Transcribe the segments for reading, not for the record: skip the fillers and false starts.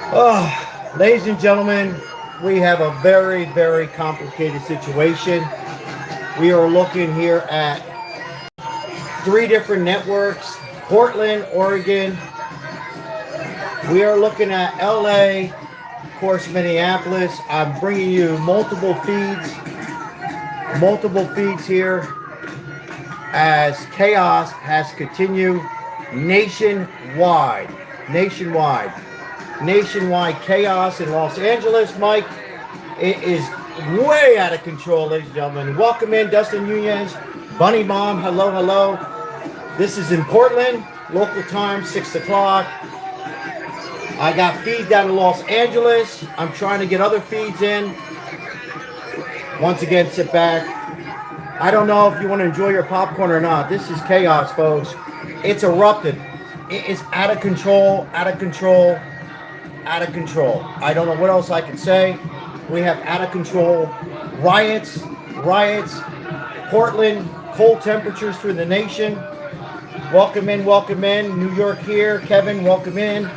Oh, ladies and gentlemen, we have a very, very complicated situation. We are looking here at three different networks: Portland, Oregon. We are looking at LA, of course, Minneapolis. I'm bringing you multiple feeds here as chaos has continued nationwide. Nationwide. Nationwide chaos in Los Angeles, Mike. It is way out of control, ladies and gentlemen. Welcome in, Dustin Nunez, Bunny Mom. Hello, hello. This is in Portland, local time, 6 o'clock. I got feeds down in Los Angeles. I'm trying to get other feeds in. Once again, sit back. I don't know if you want to enjoy your popcorn or not. This is chaos, folks. It's erupted. It is out of control, out of control, out of control. I don't know what else I can say. We have out of control riots, Portland, cold temperatures through the nation. Welcome in, welcome in. New York here. Kevin, welcome in.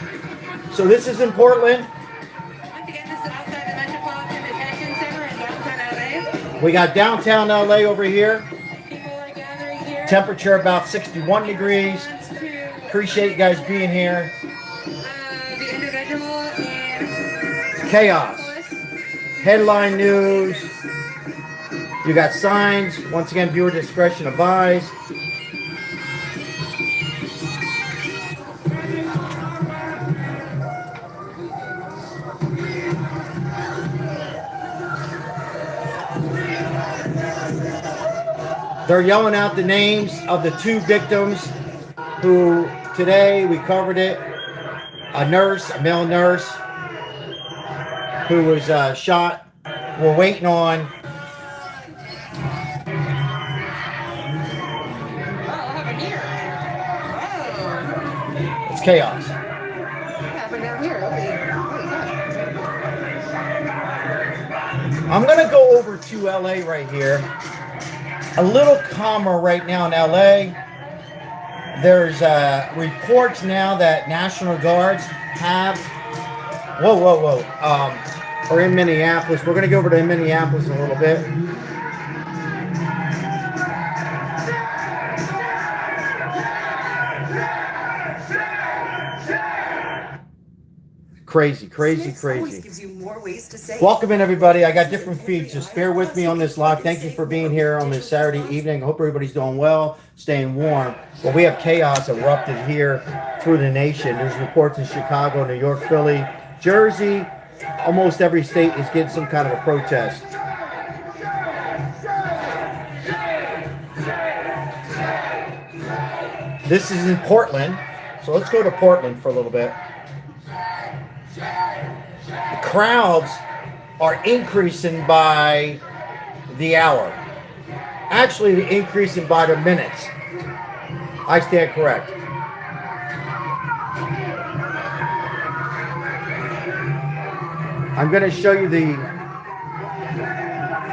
So this is in Portland. Once again, this is outside the Metropolitan Detention Center in downtown LA. We got downtown LA over here. People are gathering here. Temperature about 61 degrees. Appreciate you guys being here. The individual in Chaos. Headline news. You got signs. Once again, viewer discretion advised. They're yelling out the names of the two victims who today we covered it. A nurse, a male nurse, who was shot. We're waiting on. what happened here? Oh, It's chaos. what happened down here? I'm going to go over to LA right here. A little calmer right now in LA. There's reports now that National Guards have. Whoa. Are in Minneapolis. We're going to go over to Minneapolis in a little bit. Crazy. Gives you more ways to say. Welcome in, everybody. I got different feeds. Just bear with me on this live. Thank you for being here on this Saturday evening. I hope everybody's doing well, staying warm. Well, we have chaos erupted here through the nation. There's reports in Chicago, New York, Philly, Jersey. Almost every state is getting some kind of a protest. This is in Portland. So let's go to Portland for a little bit. The crowds are increasing by the hour. Actually, they're increasing by the minutes. I stand correct. I'm going to show you the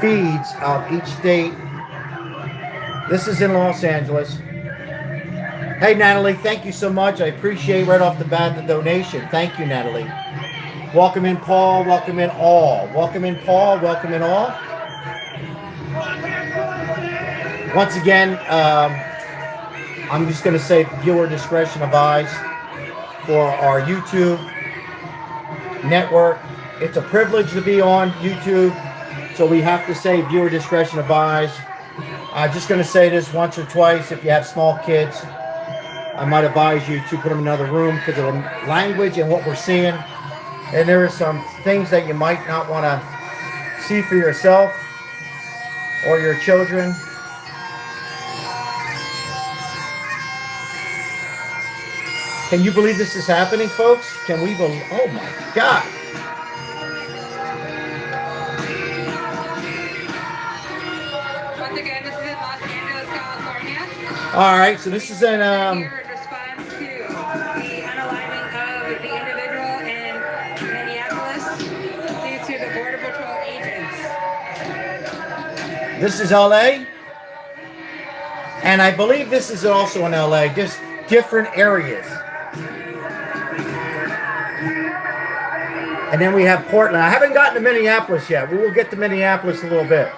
feeds of each state. This is in Los Angeles. Hey, Natalie, thank you so much. I appreciate right off the bat the donation. Thank you, Natalie. Welcome in, Paul. Welcome in all. Welcome in, Paul. Welcome in all. Once again, I'm just going to say viewer discretion advised for our YouTube network. It's a privilege to be on YouTube, so we have to say viewer discretion advised. I'm just going to say this once or twice. If you have small kids, I might advise you to put them in another room because of the language and what we're seeing. And there are some things that you might not want to see for yourself or your children. Can you believe this is happening, folks? Can we believe? Oh my God. Once again, this is in Los Angeles, California. All right, so this is in Here in response to the unalignment of the individual in Minneapolis due to the Border Patrol agents. this is LA, and I believe this is also in LA, just different areas. And then we have Portland. I haven't gotten to Minneapolis yet. We will get to Minneapolis a little bit.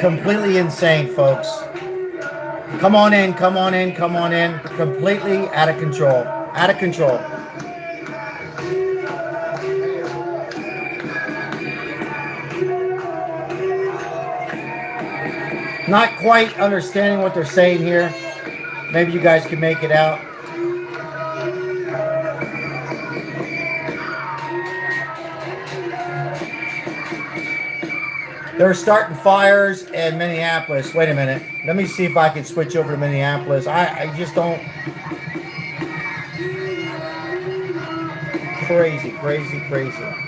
Completely insane, folks. Come on in, come on in, come on in. Completely out of control. Out of control. Not quite understanding what they're saying here. Maybe you guys can make it out. They're starting fires in Minneapolis. Wait a minute. Let me see if I can switch over to Minneapolis. I just don't. Crazy, crazy, crazy.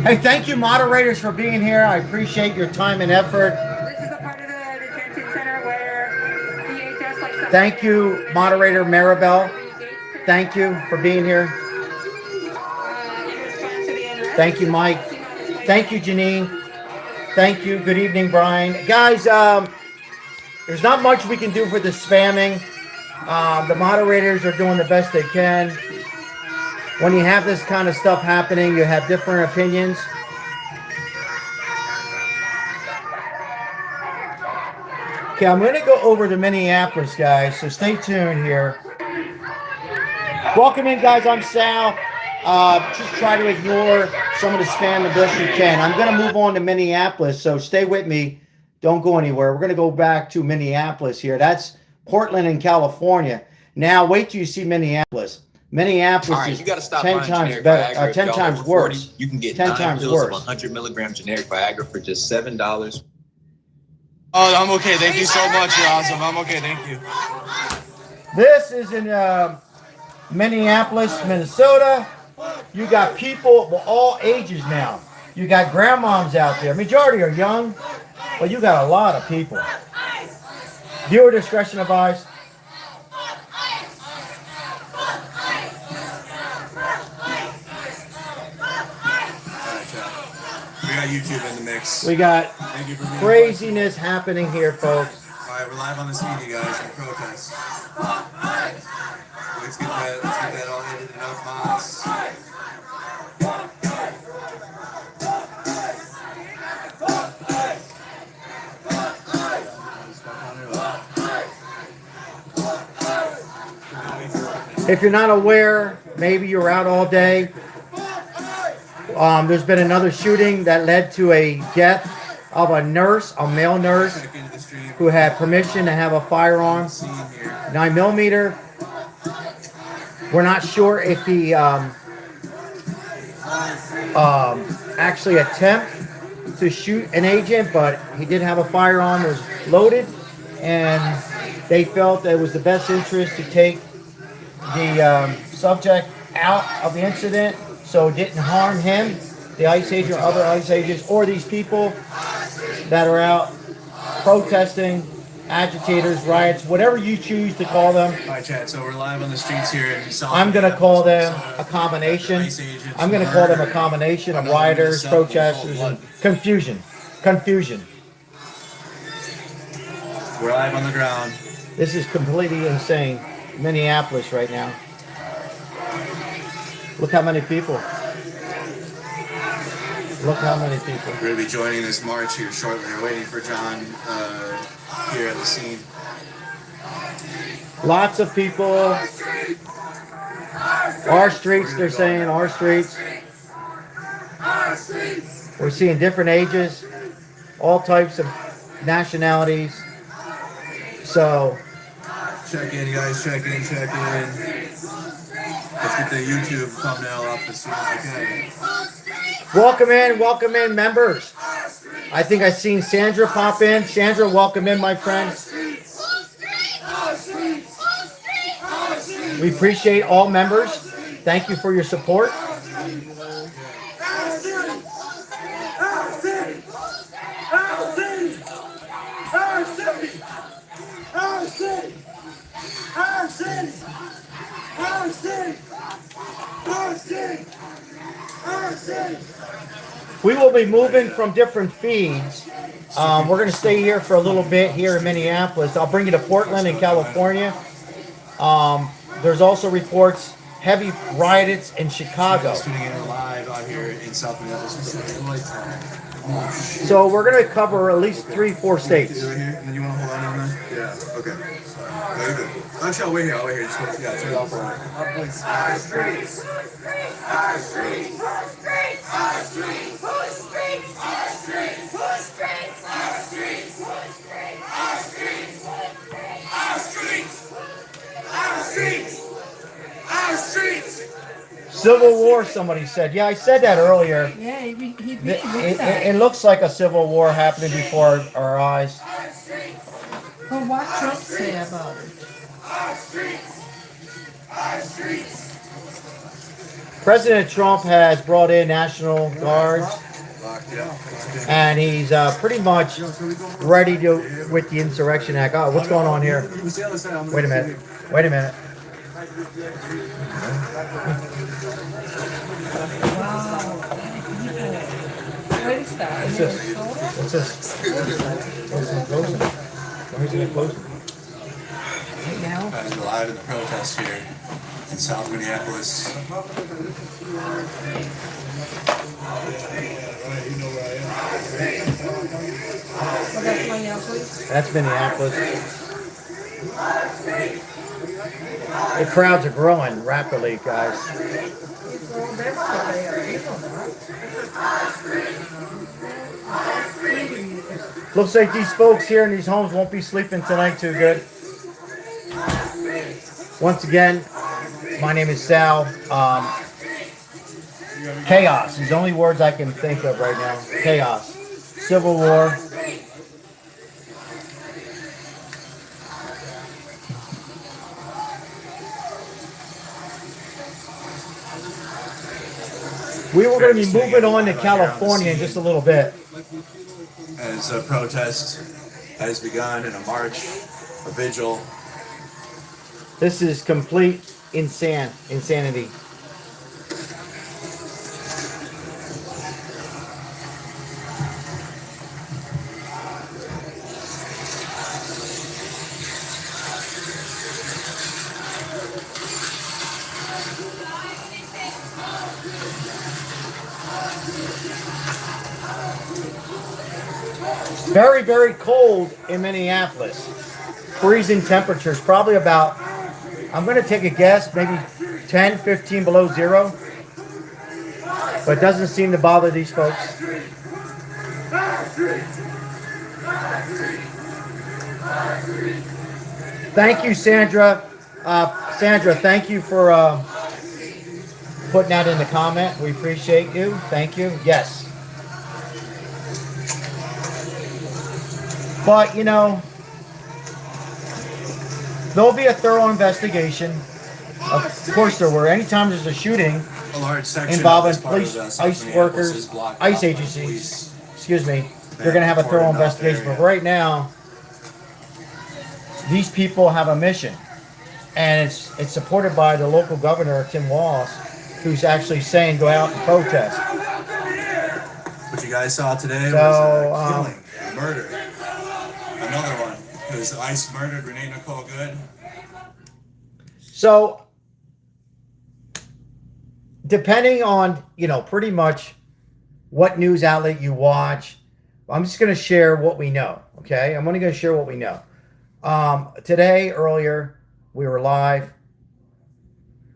Hey, thank you, moderators, for being here. I appreciate your time and effort. This is a part of the detention center where DHS likes to... Thank you, moderator Maribel. Thank you for being here. Thank you, Mike. Thank you, Janine. Thank you. Good evening, Brian. Guys, there's not much we can do for the spamming. The moderators are doing the best they can. When you have this kind of stuff happening, you have different opinions. Okay, I'm going to go over to Minneapolis, guys, so stay tuned here. Welcome in, guys. I'm Sal. Just try to ignore some of the spam the best you can. I'm going to move on to Minneapolis, so stay with me. Don't go anywhere. We're going to go back to Minneapolis here. That's Portland in California. Now, wait till you see Minneapolis. Minneapolis right, is you gotta stop 10 times better, 10 times worse. You can get 10 9 times pills worse. of 100 milligram generic Viagra for just $7. Oh, I'm okay. Thank you so much. You're awesome. I'm okay. Thank you. This is in Minneapolis, Minnesota. You got people of all ages now. You got grandmoms out there. Majority are young, but you got a lot of people. Viewer discretion advised. We got YouTube in the mix. We got Thank you for being craziness happening here, folks. All right, we're live on this media, guys, in protest. Let's get that all edited up, Moss. If you're not aware, maybe you're out all day. There's been another shooting that led to a death of a nurse, a male nurse, who had permission to have a firearm, 9mm. We're not sure if he actually attempted to shoot an agent, but he did have a firearm, was loaded, and they felt that it was the best interest to take the subject out of the incident so it didn't harm him, the ICE agent or other ICE agents, or these people that are out protesting, agitators, riots, whatever you choose to call them. All right, Chad, so we're live on the streets here in South I'm going to call them a combination. I'm going to call them a combination of rioters, protesters, and confusion. Confusion. We're live on the ground. This is completely insane. Minneapolis right now. Look how many people. Look how many people. We're going to be joining this march here shortly. We're waiting for John here at the scene. Lots of people. Our streets, they're saying, our streets. We're seeing different ages, all types of nationalities. So, check in, you guys. Check in. Let's get the YouTube thumbnail up as soon as we can. welcome in, members. I think I've seen Sandra pop in. Sandra, welcome in, my friend. We appreciate all members. Thank you for your support. We will be moving from different feeds. We're going to stay here for a little bit here in Minneapolis. I'll bring you to Portland in California. There's also reports heavy riots in Chicago. Tuning in live out here in South Minneapolis. So we're going to cover at least 3-4 states. Right here, and then you want to hold on to that? Yeah. Okay. Very good. Actually, I'll wait here. Just turn it off for a minute. Our streets, our streets, our streets, our streets, our streets, our streets, our streets, our streets, our streets, our streets, our streets, our streets. Civil War, somebody said. Yeah, I said that earlier. Yeah, It looks like a civil war happening before our eyes. Well, what Trump say about it? Our streets, our streets. President Trump has brought in National Guards, and he's pretty much ready to with the Insurrection Act. Oh, what's going on here? Wait a minute. Wait a minute. What is that? What's this? What's this? Where's it closing? Where's it closing? Right now? Guys, we're live in the protest here in South Minneapolis. Well, that's Minneapolis. That's Minneapolis. The crowds are growing rapidly, guys. Well, that's what they are. Looks like these folks here in these homes won't be sleeping tonight too good. Once again, my name is Sal. Chaos is the only words I can think of right now. Chaos. Civil War. We were going to be moving on to California in just a little bit. As a protest has begun in a march, a vigil. This is complete insanity. Very, very cold in Minneapolis. Freezing temperatures, probably about, I'm going to take a guess, maybe 10, 15 below zero. But it doesn't seem to bother these folks. Thank you, Sandra. Sandra, thank you for putting that in the comment. We appreciate you. Thank you. Yes. But, you know, there'll be a thorough investigation. Of course there were. Anytime there's a shooting involving police, ICE workers, ICE agencies, excuse me, they're going to have a thorough investigation. But right now, these people have a mission. And it's supported by the local governor, Tim Walz, who's actually saying go out and protest. What you guys saw today So, was a killing, murder. Another one. Because ICE murdered Renee Nicole Good. So, depending on, pretty much what news outlet you watch, I'm just going to share what we know, okay? I'm only going to share what we know. Today, earlier, we were live,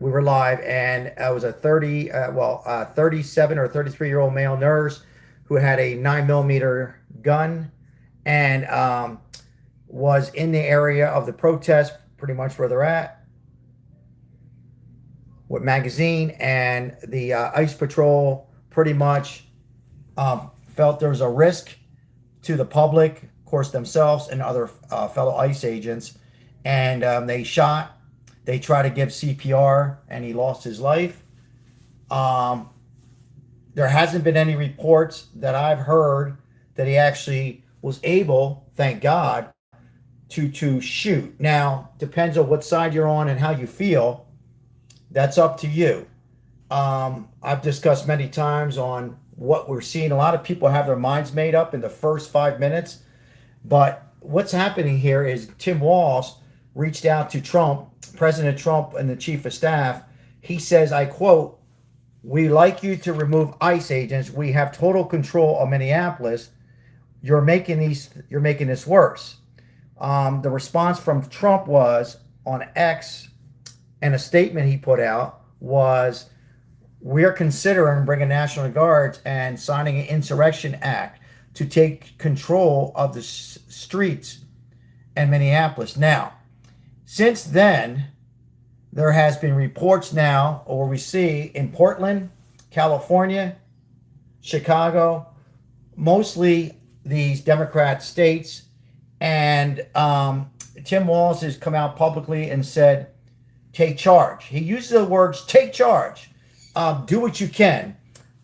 and it was a 37 or 33-year-old male nurse who had a 9mm gun and was in the area of the protest, pretty much where they're at, with magazine, and the ICE patrol pretty much felt there was a risk to the public, of course, themselves and other fellow ICE agents, and they shot. They tried to give CPR, and he lost his life. There hasn't been any reports that I've heard that he actually was able, thank God, to shoot. Now, depends on what side you're on and how you feel. That's up to you. I've discussed many times on what we're seeing. A lot of people have their minds made up in the first 5 minutes. But what's happening here is Tim Walz reached out to Trump, President Trump, and the chief of staff. He says, I quote, "We like you to remove ICE agents. We have total control of Minneapolis. You're making this worse." The response from Trump was on X, and a statement he put out was, "We're considering bringing National Guards and signing an insurrection act to take control of the streets in Minneapolis." Now, since then, there has been reports now, or we see in Portland, California, Chicago, mostly these Democrat states, and Tim Walz has come out publicly and said, take charge. He uses the words, take charge. Do what you can.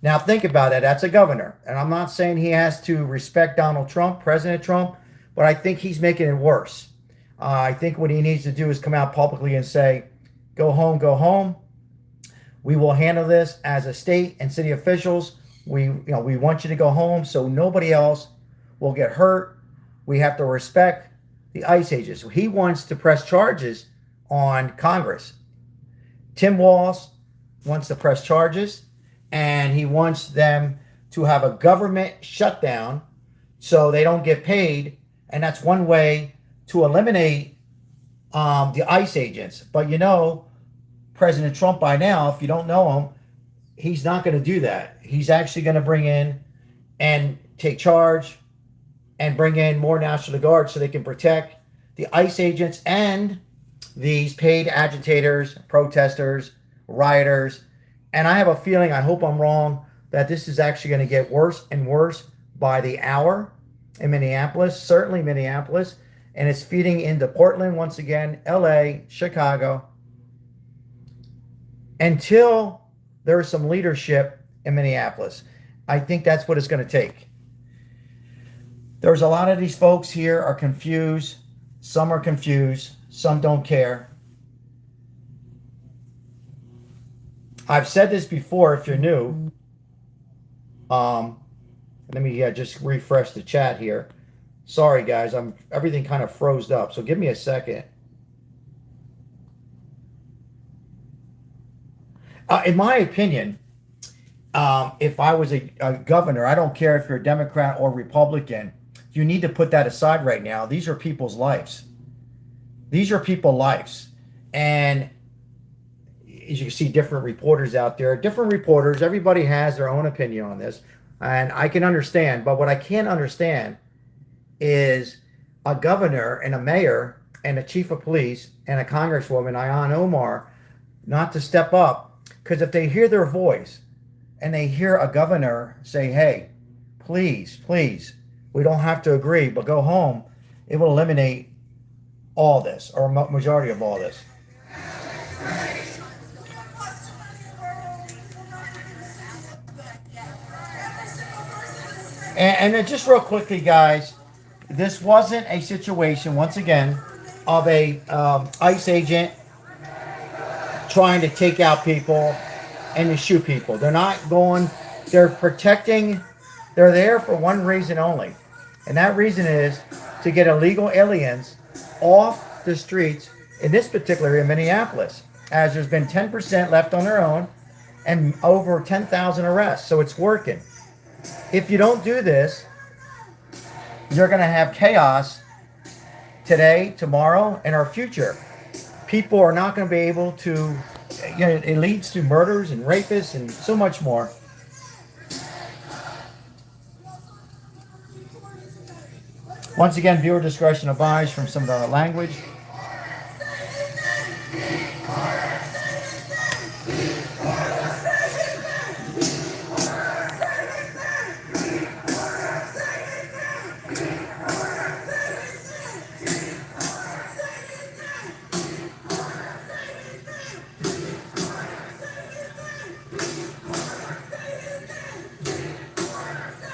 Now think about it. That's a governor. And I'm not saying he has to respect Donald Trump, President Trump, but I think he's making it worse. I think what he needs to do is come out publicly and say, go home, go home. We will handle this as a state and city officials. We want you to go home so nobody else will get hurt. We have to respect the ICE agents. He wants to press charges on Congress. Tim Walz wants to press charges, and he wants them to have a government shutdown so they don't get paid, and that's one way to eliminate the ICE agents. But President Trump, by now, if you don't know him, he's not going to do that. He's actually going to bring in and take charge and bring in more National Guard so they can protect the ICE agents and these paid agitators, protesters, rioters. And I have a feeling, I hope I'm wrong, that this is actually going to get worse and worse by the hour in Minneapolis, certainly Minneapolis, and it's feeding into Portland once again, LA, Chicago, until there's some leadership in Minneapolis. I think that's what it's going to take. There's a lot of these folks here are confused. Some are confused. Some don't care. I've said this before if you're new. Let me just refresh the chat here. Sorry, guys. Everything kind of froze up, so give me a second. In my opinion, if I was a governor, I don't care if you're a Democrat or Republican, you need to put that aside right now. These are people's lives. These are people's lives. And as you can see, different reporters out there, different reporters, everybody has their own opinion on this. And I can understand, but what I can't understand is a governor and a mayor and a chief of police and a congresswoman, Ilhan Omar, not to step up. Because if they hear their voice and they hear a governor say, hey, please, please, we don't have to agree, but go home, it will eliminate all this, or majority of all this. And then just real quickly, guys, this wasn't a situation, once again, of a ICE agent trying to take out people and to shoot people. They're not going, they're protecting, they're there for one reason only. And that reason is to get illegal aliens off the streets in this particular area, Minneapolis, as there's been 10% left on their own and over 10,000 arrests. So it's working. If you don't do this, you're going to have chaos today, tomorrow, and our future. People are not going to be able to, it leads to murders and rapists and so much more. Once again, viewer discretion advised from some of the language.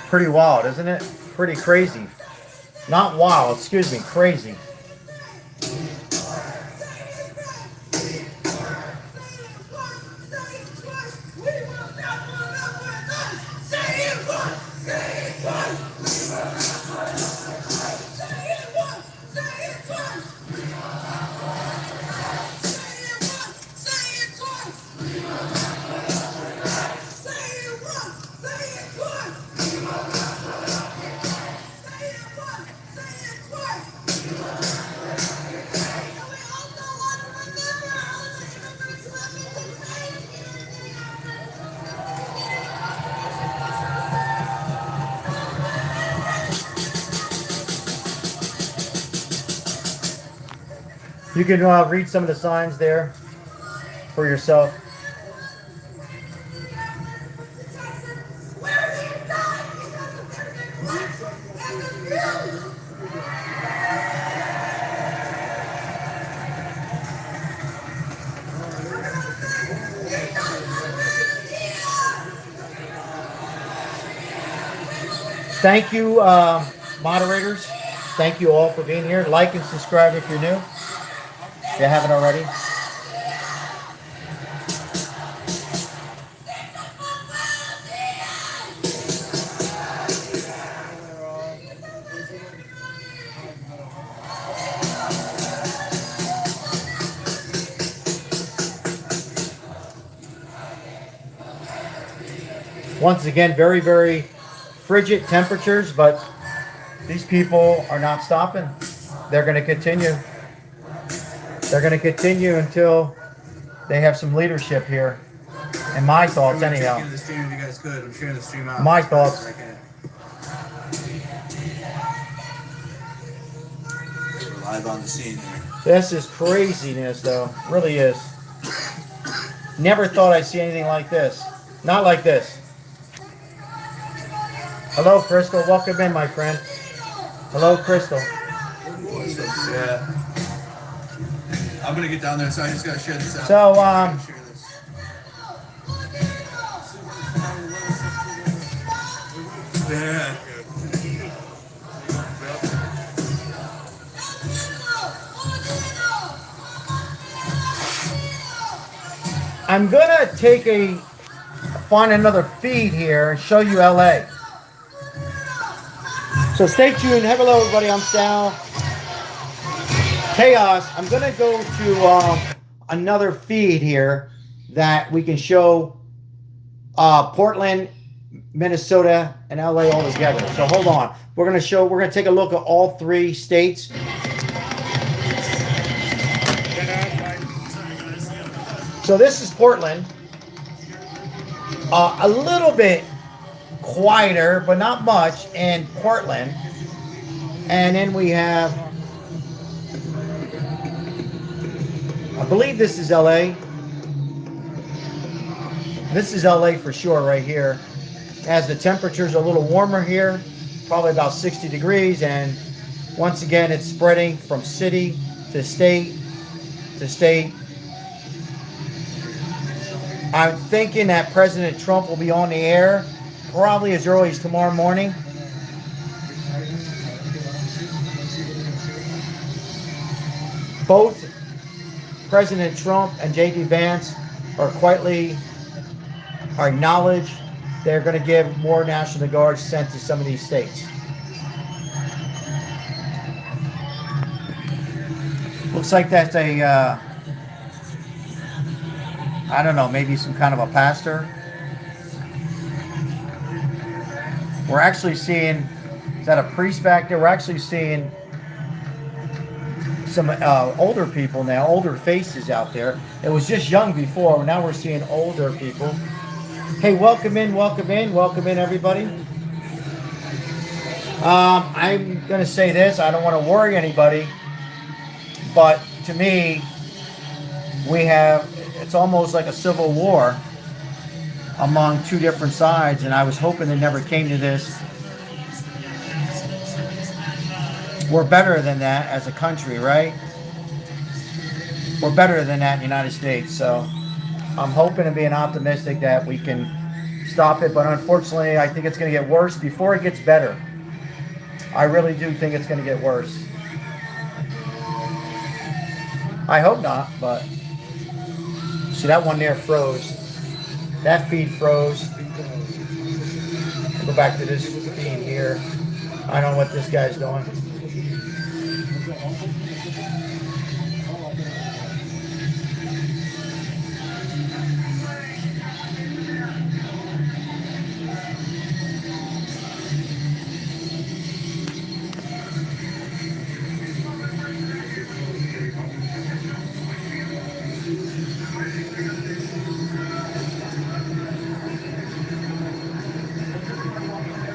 Pretty wild, isn't it? Pretty crazy. Not wild, excuse me, crazy. You can read some of the signs there for yourself. Thank you, moderators. Thank you all for being here. Like and subscribe if you're new. If you haven't already. Once again, very, very frigid temperatures, but these people are not stopping. They're going to continue. They're going to continue until they have some leadership here. And my thoughts, anyhow. The stream if you guys could. I'm sharing the stream out. My thoughts. We're live on the scene here. This is craziness, though. Really is. Never thought I'd see anything like this. Not like this. Hello, Crystal. Welcome in, my friend. Hello, Crystal. Yeah. I'm gonna get down there, so I just gotta share this out. So, Share this. Yeah. I'm gonna find another feed here and show you LA. So stay tuned. Hello, everybody. I'm Sal. Chaos. I'm gonna go to another feed here that we can show Portland, Minnesota, and LA all together. So hold on. We're gonna take a look at all three states. So this is Portland. A little bit quieter, but not much in Portland. And then we have, I believe this is LA. This is LA for sure right here. As the temperature's a little warmer here, probably about 60 degrees. And once again, it's spreading from city to state to state. I'm thinking that President Trump will be on the air probably as early as tomorrow morning. Both President Trump and J.D. Vance are quietly acknowledged they're going to give more National Guards sent to some of these states. Looks like that's a, I don't know, maybe some kind of a pastor. We're actually seeing, is that a priest back there? We're actually seeing some older people now, older faces out there. It was just young before. Now we're seeing older people. Hey, welcome in, welcome in, welcome in, everybody. I'm going to say this. I don't want to worry anybody, but to me, it's almost like a civil war among two different sides, and I was hoping it never came to this. We're better than that as a country, right? We're better than that in the United States, so I'm hoping and being optimistic that we can stop it, but unfortunately, I think it's going to get worse before it gets better. I really do think it's going to get worse. I hope not, but see, that one there froze. That feed froze. I'll go back to this feed here. I don't know what this guy's doing.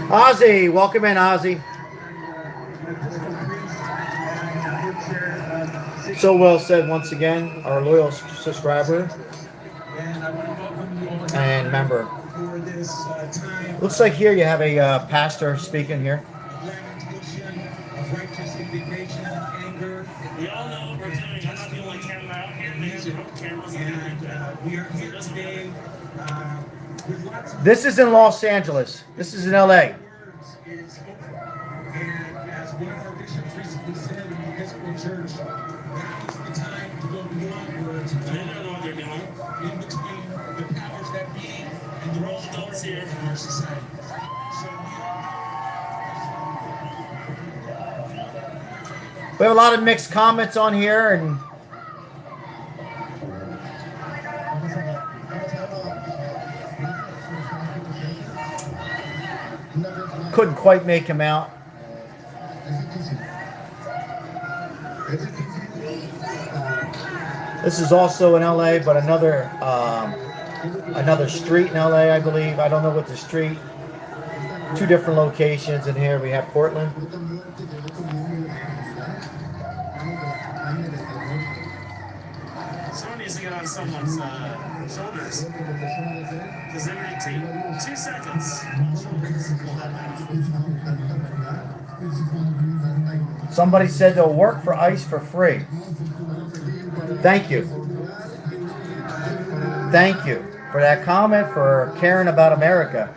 Ozzy, welcome in, Ozzy. So well said once again, our loyal subscriber and member. Looks like here you have a pastor speaking here. We all know we're doing, I'm not the only camera out here, there's cameras and we are here today. This is in Los Angeles. This is in LA. And as one of our bishops recently said in the Episcopal Church, now is the time to go beyond words. They don't know what they're doing. In between the powers that be and the role adults here in our society. We have a lot of mixed comments on here, and couldn't quite make him out. This is also in LA, but another street in LA, I believe. I don't know what the street. Two different locations in here. We have Portland. Someone needs to get on someone's shoulders. Because they would take 2 seconds. Somebody said they'll work for ICE for free. Thank you. Thank you for that comment, for caring about America.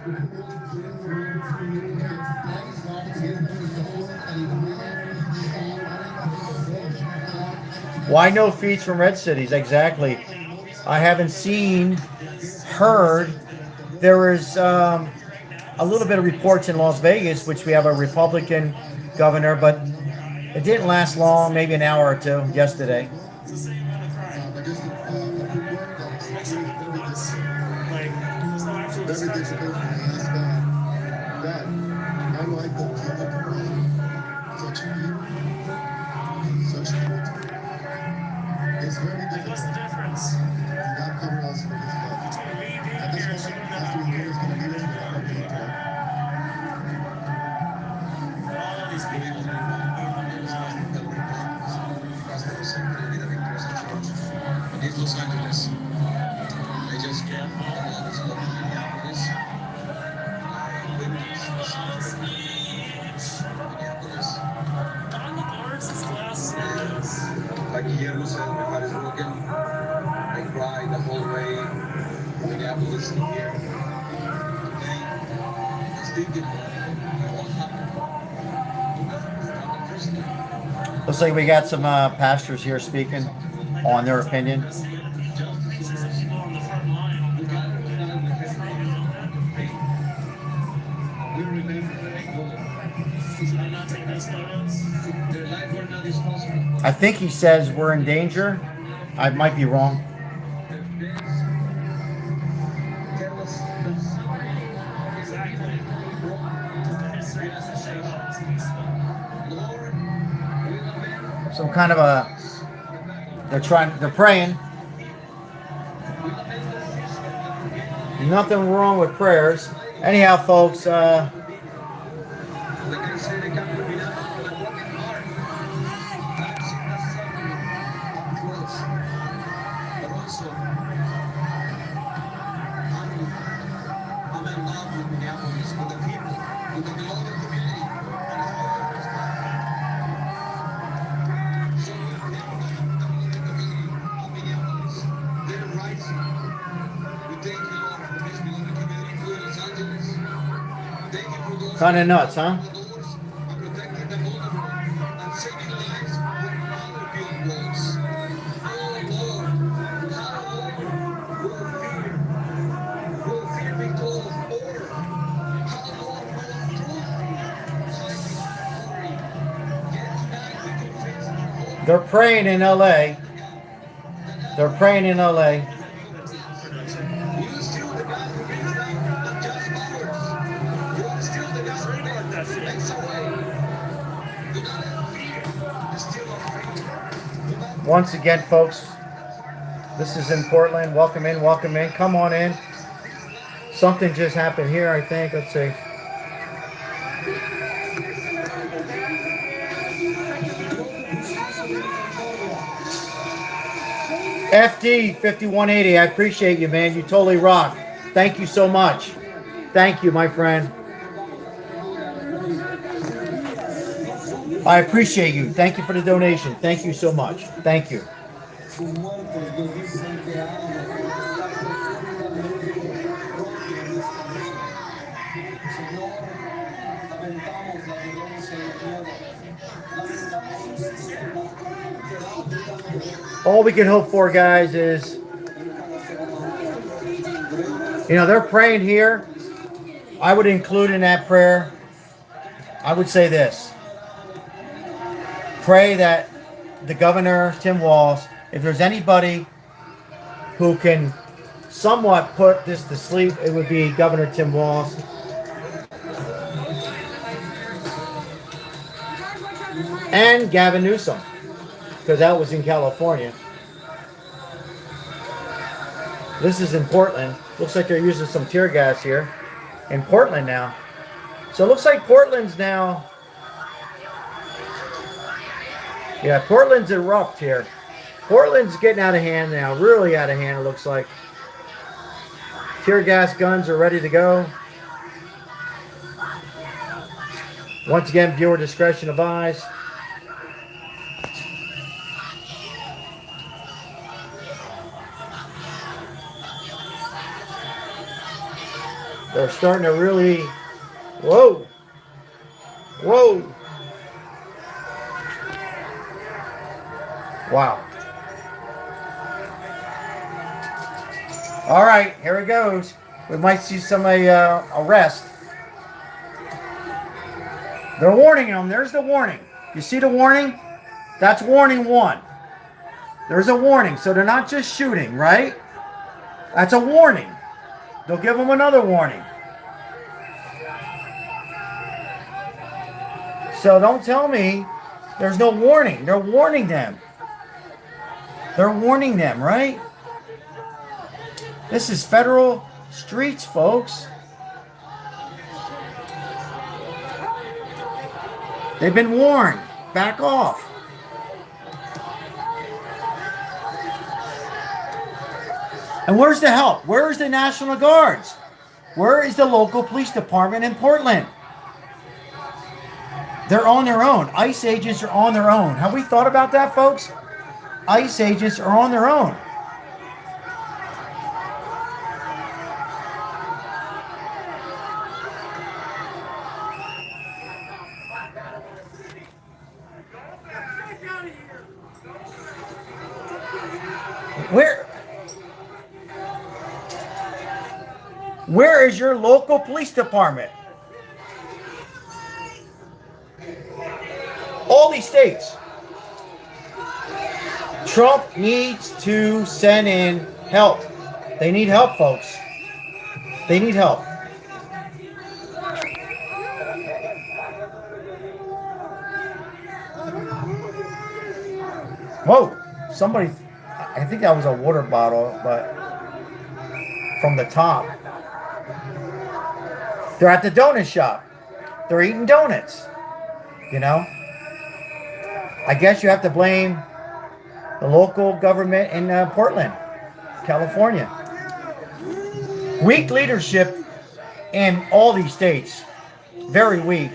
Why no feeds from red cities? Exactly. I haven't seen, heard. There is a little bit of reports in Las Vegas, which we have a Republican governor, but it didn't last long, maybe an hour or two yesterday. What's the difference? Between me being here and shooting them out here. All of these people. In Los Angeles, I just came from Minneapolis. On the boards, it's glass windows. Like Guillermo said, my heart is broken. I cried the whole way from Minneapolis to here. Okay? I was thinking what happened. Looks like we got some pastors here speaking on their opinion. We remember the big woman. Their life were not disposable. I think he says we're in danger. I might be wrong. Some kind of a, they're praying. Nothing wrong with prayers. Anyhow, folks, kind of nuts, huh? They're praying in LA. They're praying in LA. Once again, folks, this is in Portland. Welcome in, welcome in. Come on in. Something just happened here, I think. Let's see. FD 5180, I appreciate you, man. You totally rock. Thank you so much. Thank you, my friend. I appreciate you. Thank you for the donation. Thank you so much. Thank you. All we can hope for, guys, is, you know, they're praying here. I would include in that prayer, I would say this. Pray that the governor, Tim Walz, if there's anybody who can somewhat put this to sleep, it would be Governor Tim Walz. And Gavin Newsom, because that was in California. This is in Portland. Looks like they're using some tear gas here in Portland now. So it looks like Portland's now, yeah, Portland's erupt here. Portland's getting out of hand now, really out of hand it looks like. Tear gas guns are ready to go. Once again, viewer discretion advised. They're starting to really, whoa, whoa. Wow. All right, here it goes. We might see somebody arrest. They're warning them. There's the warning. You see the warning? That's warning one. There's a warning. So they're not just shooting, right? That's a warning. They'll give them another warning. So don't tell me there's no warning. They're warning them. They're warning them, right? This is federal streets, folks. They've been warned. Back off. And where's the help? Where is the National Guards? Where is the local police department in Portland? They're on their own. ICE agents are on their own. Have we thought about that, folks? ICE agents are on their own. Where is your local police department? All these states. Trump needs to send in help. They need help, folks. They need help. Whoa, somebody, I think that was a water bottle, but from the top. They're at the donut shop. They're eating donuts. You know? I guess you have to blame the local government in Portland, California. Weak leadership in all these states. Very weak.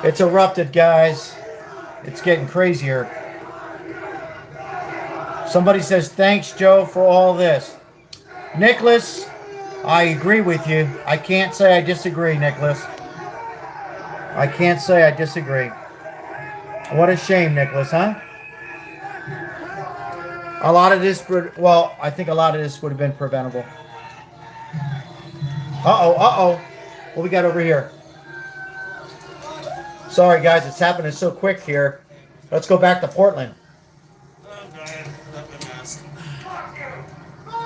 It's erupted, guys. It's getting crazier. Somebody says, thanks, Joe, for all this. Nicholas, I agree with you. I can't say I disagree, Nicholas. I can't say I disagree. What a shame, Nicholas, huh? A lot of this, well, I think a lot of this would have been preventable. Uh-oh. What we got over here? Sorry, guys, it's happening so quick here. Let's go back to Portland. Oh, God. Not my mask. My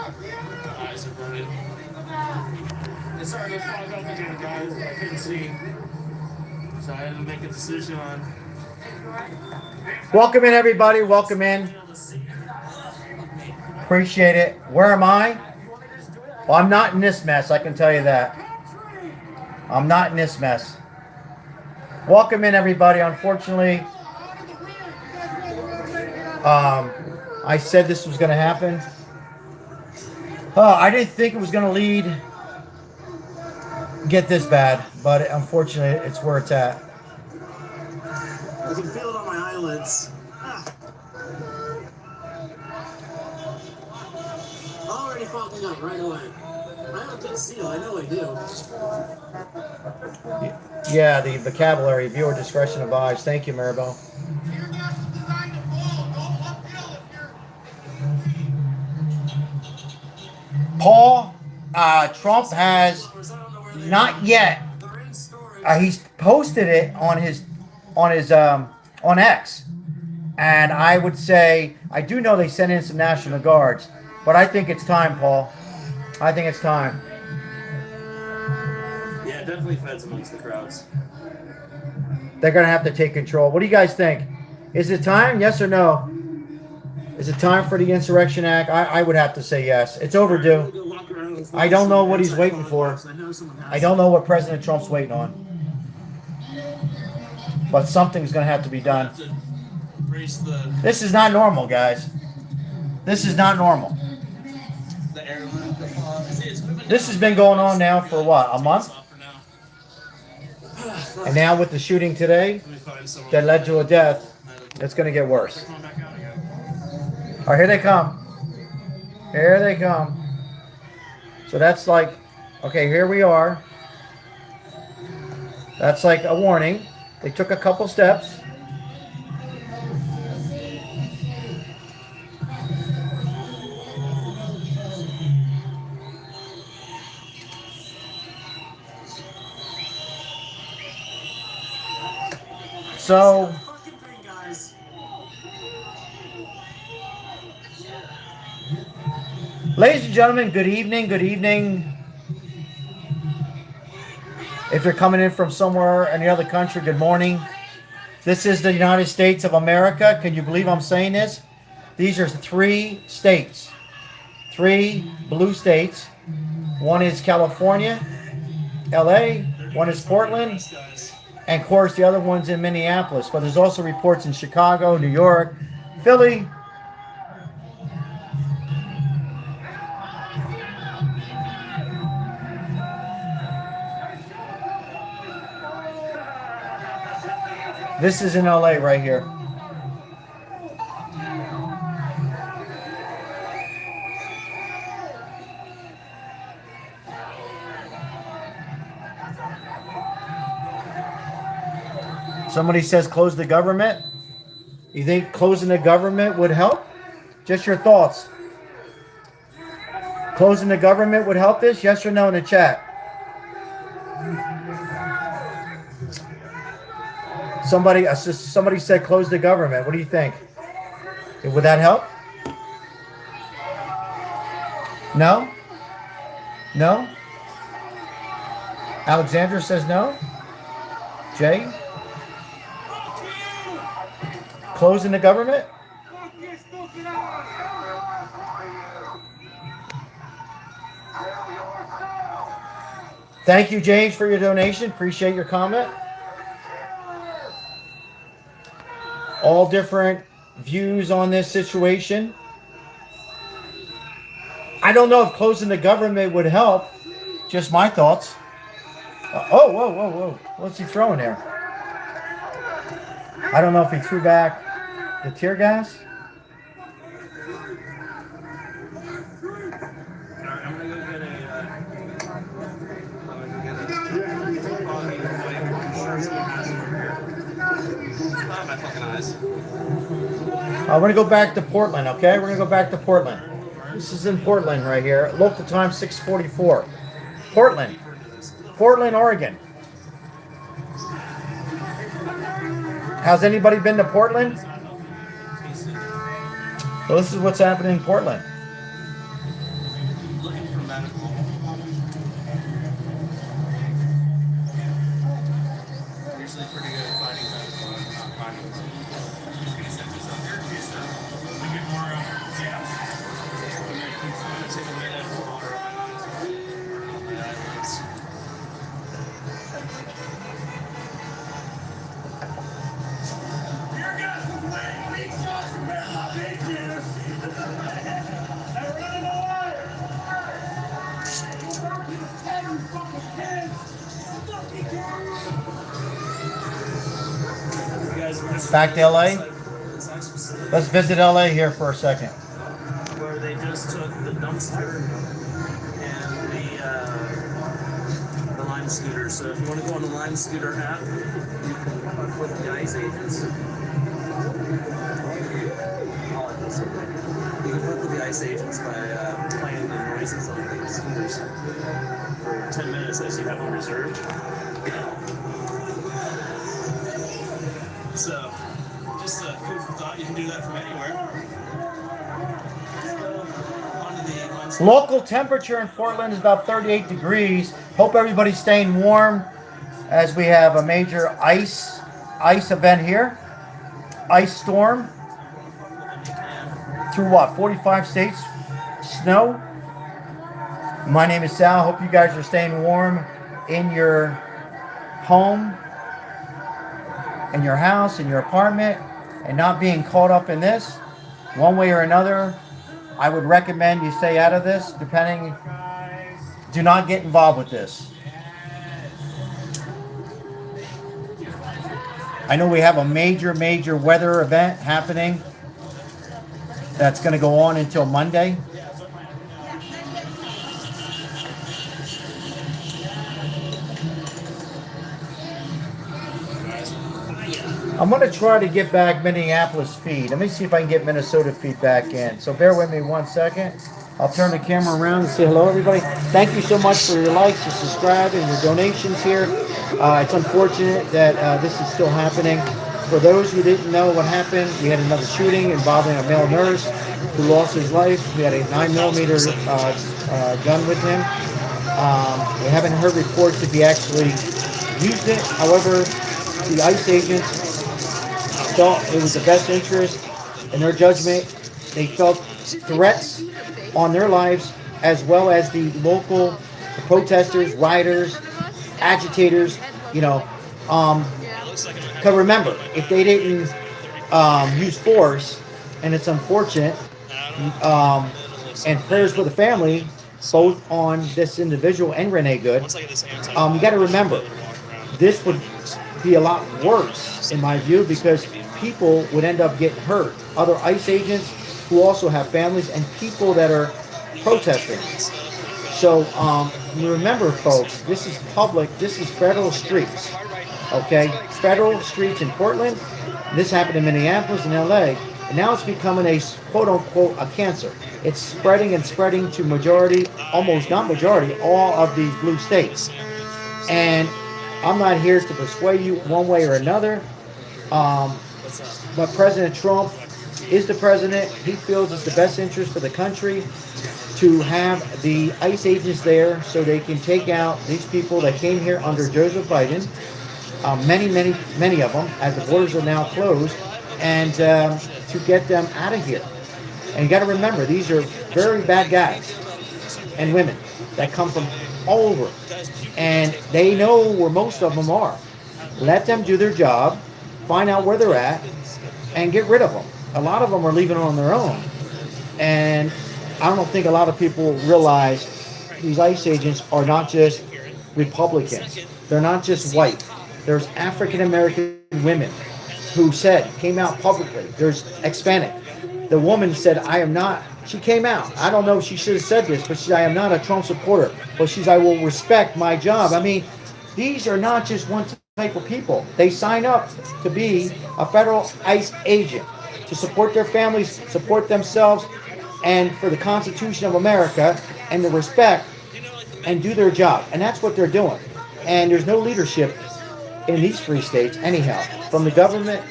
eyes are burning. It's hard to fog up again, guys. I couldn't see. So I had to make a decision on. Welcome in, everybody. Welcome in. Appreciate it. Where am I? Well, I'm not in this mess. I can tell you that. I'm not in this mess. Welcome in, everybody. Unfortunately, I said this was going to happen. I didn't think it was going to get this bad, but unfortunately, it's where it's at. I can feel it on my eyelids. Already fogging up right away. I have a good seal. I know I do. Yeah, the vocabulary, viewer discretion advised. Thank you, Maribel. Paul, Trump has not yet. He's posted it on X, and I would say I do know they sent in some National Guards, but I think it's time, Paul. I think it's time. Yeah, definitely feds amongst the crowds. They're going to have to take control. What do you guys think? Is it time? Yes or no? Is it time for the Insurrection Act? I would have to say yes. It's overdue. I don't know what he's waiting for. I don't know what President Trump's waiting on. But something's going to have to be done. This is not normal, guys. This is not normal. This has been going on now for what, a month? And now with the shooting today that led to a death, it's going to get worse. All right, here they come. Here they come. So that's like, okay, here we are. That's like a warning. They took a couple steps. So, ladies and gentlemen, good evening. Good evening. If you're coming in from somewhere in the other country, good morning. This is the United States of America. Can you believe I'm saying this? These are 3 states. 3 blue states. One is California, LA. One is Portland. And of course, the other one's in Minneapolis. But there's also reports in Chicago, New York, Philly. This is in LA right here. Somebody says close the government. You think closing the government would help? Just your thoughts. Closing the government would help this? Yes or no in the chat? Somebody said close the government. What do you think? Would that help? No? No? Alexandra says no? Jay? Closing the government? Thank you, James, for your donation. Appreciate your comment. All different views on this situation. I don't know if closing the government would help. Just my thoughts. Oh, whoa, whoa, whoa. What's he throwing there? I don't know if he threw back the tear gas. We're going to go back to Portland, okay? We're going to go back to Portland. This is in Portland right here. Local time 6:44. Portland. Portland, Oregon. Has anybody been to Portland? Well, this is what's happening in Portland. Back to LA. Let's visit LA here for a second. Where they just took the dumpster and the Lime scooter. So if you want to go on the Lime scooter app, you can fuck with the ICE agents. You can fuck with the ICE agents by playing the noises on the scooters for 10 minutes as you have them reserved. So, just food for thought. You can do that from anywhere. Local temperature in Portland is about 38 degrees. Hope everybody's staying warm as we have a major ice event here. Ice storm through what? 45 states. Snow. My name is Sal. Hope you guys are staying warm in your home, in your house, in your apartment, and not being caught up in this one way or another. I would recommend you stay out of this. Do not get involved with this. I know we have a major weather event happening that's going to go on until Monday. I'm going to try to get back Minneapolis feed. Let me see if I can get Minnesota feed back in. So bear with me 1 second. I'll turn the camera around and say hello, everybody. Thank you so much for your likes, your subscribe, and your donations here. It's unfortunate that this is still happening. For those who didn't know what happened, we had another shooting involving a male nurse who lost his life. We had a 9mm gun with him. We haven't heard reports if he actually used it. However, the ICE agents felt it was the best interest in their judgment. They felt threats on their lives, as well as the local protesters, rioters, agitators, because remember, if they didn't use force, and it's unfortunate, and prayers for the family, both on this individual and Renee Good, you got to remember, this would be a lot worse, in my view, because people would end up getting hurt. Other ICE agents who also have families and people that are protesting. So remember, folks, this is public. This is federal streets. Okay? Federal streets in Portland. This happened in Minneapolis and LA. And now it's becoming a quote unquote a cancer. It's spreading and spreading to majority, almost not majority, all of these blue states. And I'm not here to persuade you one way or another. Um, but President Trump is the president. He feels it's the best interest for the country to have the ICE agents there so they can take out these people that came here under Joseph Biden. Many of them, as the borders are now closed, and to get them out of here. And you got to remember, these are very bad guys and women that come from all over, and they know where most of them are. Let them do their job, find out where they're at, and get rid of them. A lot of them are leaving on their own, and I don't think a lot of people realize these ICE agents are not just Republicans. They're not just white. There's African American women who came out publicly. There's Hispanic. The woman said, I am not, she came out. I don't know if she should have said this, but she said, I am not a Trump supporter. But she's, I will respect my job. I mean, these are not just one type of people. They sign up to be a federal ICE agent, to support their families, support themselves, and for the Constitution of America, and to respect and do their job. And that's what they're doing. And there's no leadership in these free states anyhow. From the government,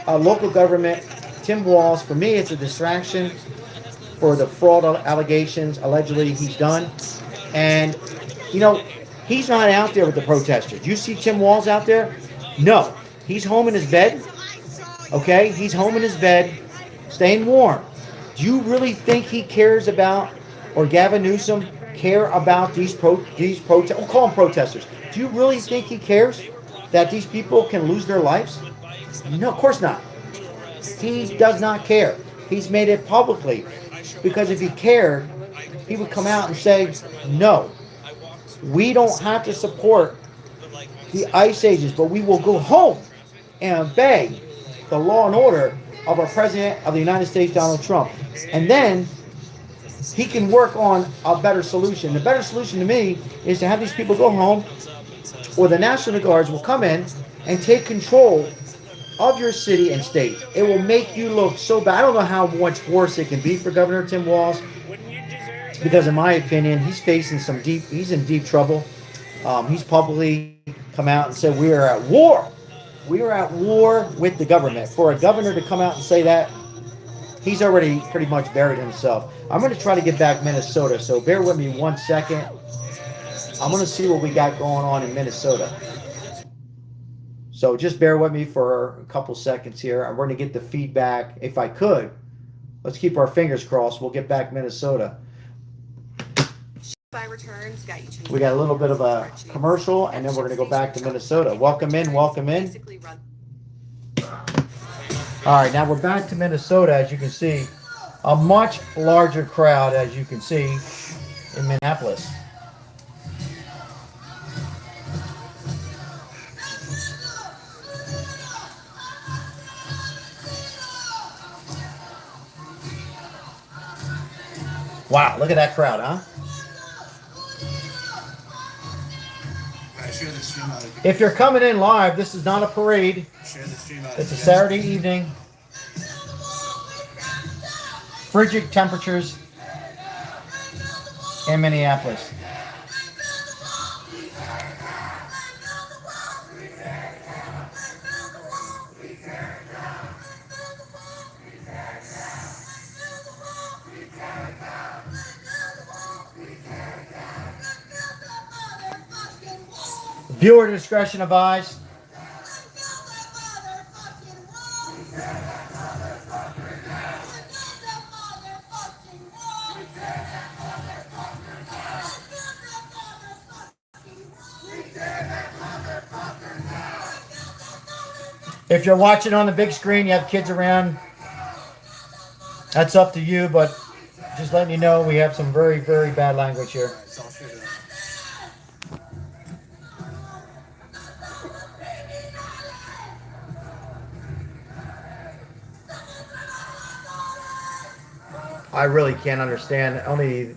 local government, Tim Walz, for me, it's a distraction for the fraud allegations allegedly he's done. And, you know, he's not out there with the protesters. Do you see Tim Walz out there? No. He's home in his bed. Okay? He's home in his bed, staying warm. Do you really think he cares about, or Gavin Newsom care about these protesters? We'll call them protesters. Do you really think he cares that these people can lose their lives? No, of course not. He does not care. He's made it publicly, because if he cared, he would come out and say, no, we don't have to support the ICE agents, but we will go home and obey the law and order of our President of the United States, Donald Trump. And then he can work on a better solution. The better solution to me is to have these people go home, or the National Guards will come in and take control of your city and state. It will make you look so bad. I don't know how much worse it can be for Governor Tim Walz, because in my opinion, he's in deep trouble. He's publicly come out and said, we are at war. We are at war with the government. For a governor to come out and say that, he's already pretty much buried himself. I'm going to try to get back Minnesota, so bear with me 1 second. I'm going to see what we got going on in Minnesota. So just bear with me for a couple seconds here. I'm going to get the feedback. If I could, let's keep our fingers crossed. We'll get back Minnesota. We got a little bit of a commercial, and then we're going to go back to Minnesota. Welcome in, welcome in. All right, now we're back to Minnesota. As you can see, a much larger crowd, as you can see, in Minneapolis. Wow, look at that crowd, huh? If you're coming in live, this is not a parade. It's a Saturday evening. Frigid temperatures in Minneapolis. Viewer discretion advised. If you're watching on the big screen, you have kids around, that's up to you, but just letting you know we have some very, very bad language here. I really can't understand. Only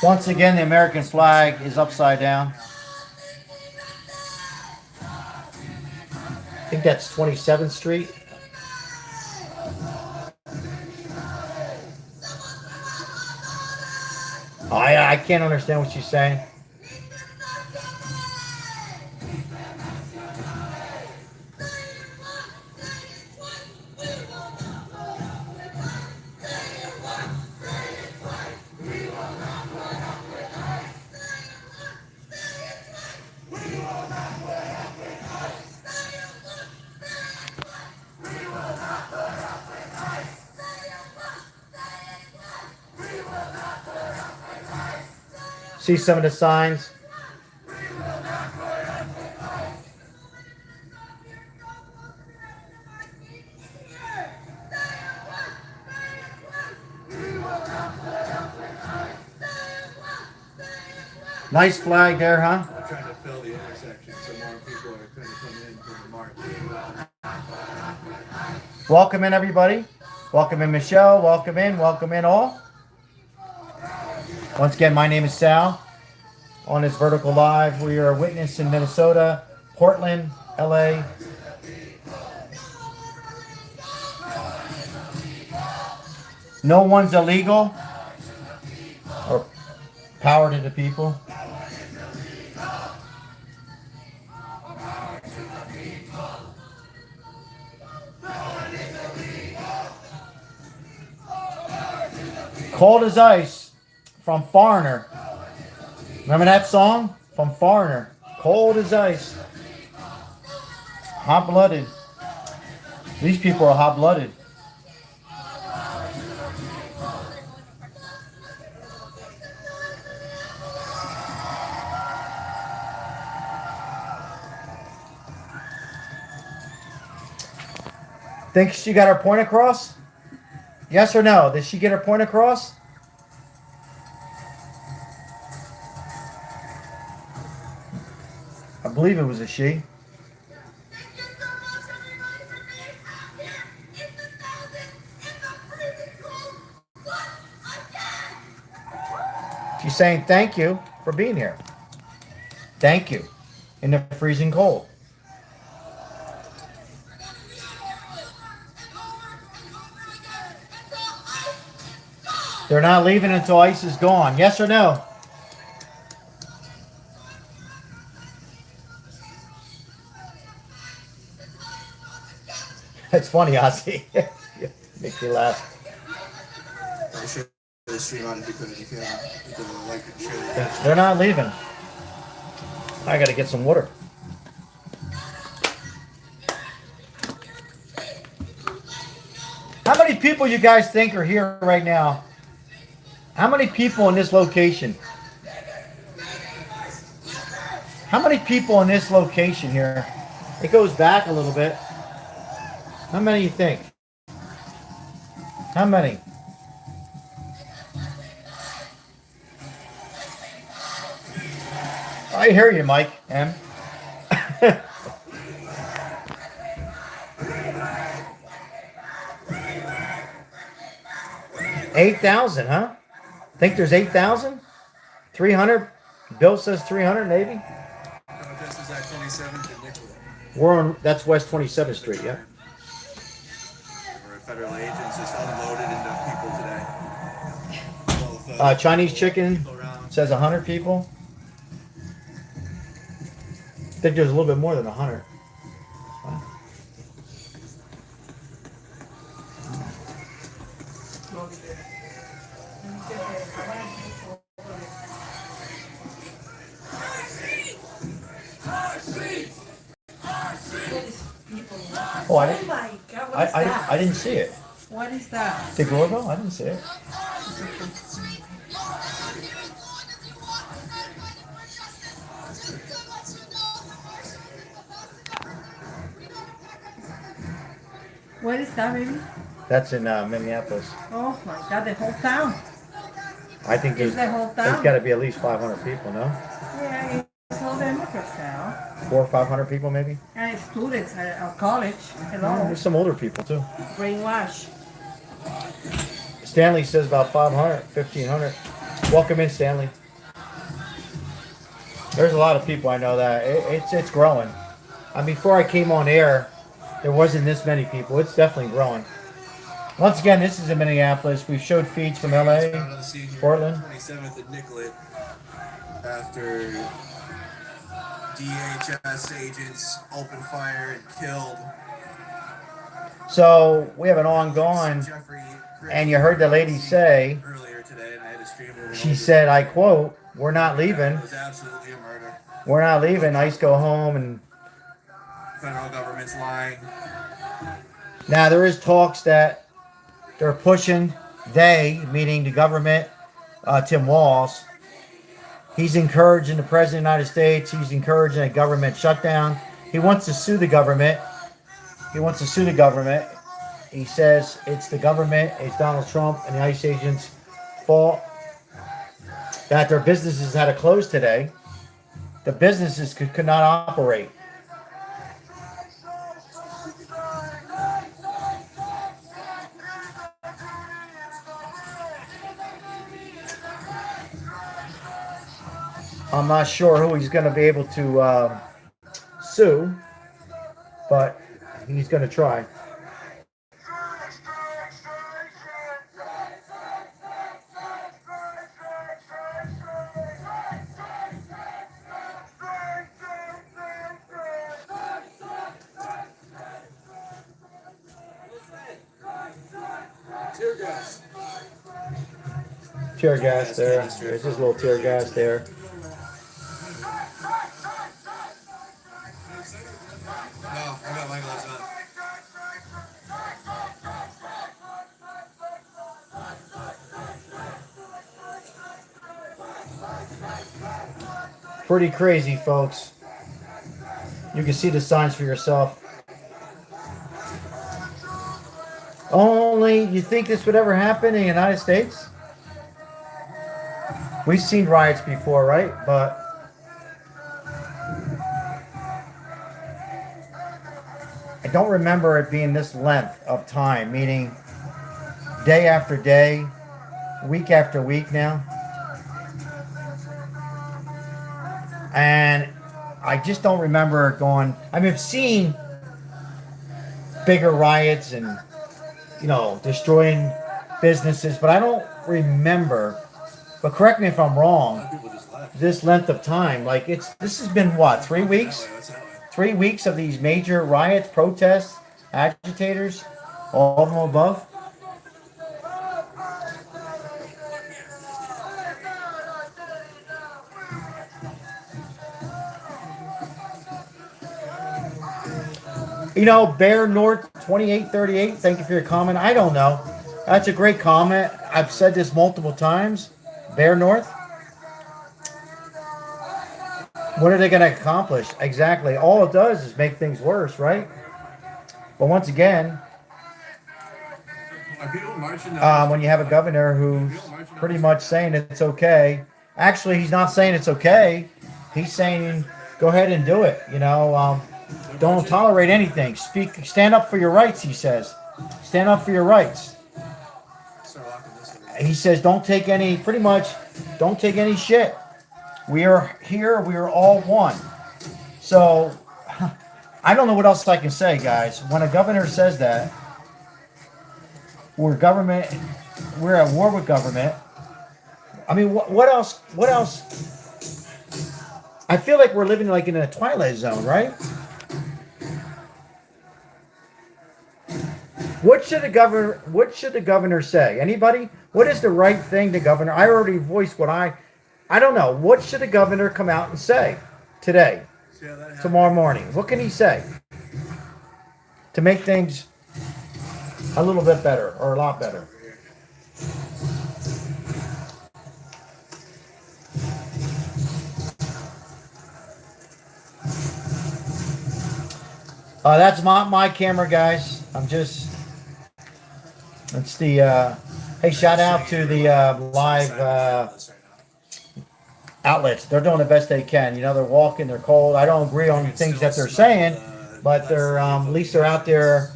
Once again, the American flag is upside down. I think that's 27th Street. I can't understand what she's saying. See some of the signs. Nice flag there, huh? I'm trying to fill the intersection so more people are going to come in for the march. Welcome in, everybody. Welcome in, Michelle. Welcome in all. Once again, my name is Sal. On this Vertical Live, we are a witness in Minnesota, Portland, LA. No one's illegal or power to the people. Cold as Ice from Foreigner. Remember that song? From Foreigner. Cold as ice. Hot-blooded. These people are hot-blooded. Think she got her point across? Yes or no? Did she get her point across? I believe it was a she. She's saying thank you for being here. Thank you. In the freezing cold. They're not leaving until ice is gone. Yes or no? It's funny, Ozzy. Make me laugh. I share the stream on because if you like to share it. They're not leaving. I got to get some water. How many people you guys think are here right now? How many people in this location? How many people in this location here? It goes back a little bit. How many you think? How many? I hear you, Mike. M. 8,000, huh? Think there's 8,000? 300? Bill says 300, maybe? This is at 27th and Nicollet. We're on, that's West 27th Street, yeah. We're federal agents just unloaded into people today. Chinese chicken says 100 people. I think there's a little bit more than 100. Wow. Oh, I didn't, my God, what is that? I didn't see it. What is that? The doorbell? I didn't see it. What is that, baby? That's in Minneapolis. Oh my God, the whole town. I think It's the whole there's town. got to be at least 500 people, no? Yeah, it's all Democrats now. 400 or 500 people, maybe? And students at college. Oh, Hello. there's some older people, too. Brainwash. Stanley says about 500, 1,500. Welcome in, Stanley. There's a lot of people I know that it's growing. Before I came on air, there wasn't this many people. It's definitely growing. Once again, this is in Minneapolis. We've showed feeds from LA, Portland. 27th at Nicollet after DHS agents opened fire and killed. So we have an ongoing, and you heard the lady say, Earlier today, and I had to stream it. she said, I quote, "We're not leaving. It was absolutely a murder. We're not leaving. ICE go home." And Federal government's lying. now there is talks that they're pushing, they, meaning the government, Tim Walz, he's encouraging the President of the United States, he's encouraging a government shutdown. He wants to sue the government. He says it's the government, it's Donald Trump and the ICE agents' fault that their businesses had to close today. The businesses could not operate. I'm not sure who he's going to be able to sue, but he's going to try. Tear gas. Tear gas there. There's just a little tear gas there. No, I got my gloves on. Pretty crazy, folks. You can see the signs for yourself. Only you think this would ever happen in the United States? We've seen riots before, right? But I don't remember it being this length of time, meaning day after day, week after week now. And I just don't remember it going. I've seen bigger riots and, destroying businesses, but I don't remember. But correct me if I'm wrong. This length of time, this has been what, 3 weeks? 3 weeks of these major riots, protests, agitators, all of them above. Bear North 2838, thank you for your comment. I don't know. That's a great comment. I've said this multiple times. Bear North. What are they going to accomplish? Exactly. All it does is make things worse, right? But once again, when you have a governor who's pretty much saying it's okay. Actually, he's not saying it's okay. He's saying, go ahead and do it. Don't tolerate anything. Stand up for your rights, he says. Stand up for your rights. He says, don't take any shit. We are here. We are all one. So, I don't know what else I can say, guys. When a governor says that, we're at war with government. What else? I feel like we're living in a twilight zone, right? What should the governor say? Anybody? What is the right thing to governor? I already voiced what I don't know. What should the governor come out and say today, tomorrow morning? What can he say to make things a little bit better or a lot better? That's my camera, guys. It's the, hey, shout out to the live outlets. They're doing the best they can. They're walking, they're cold. I don't agree on the things that they're saying, but they're at least they're out there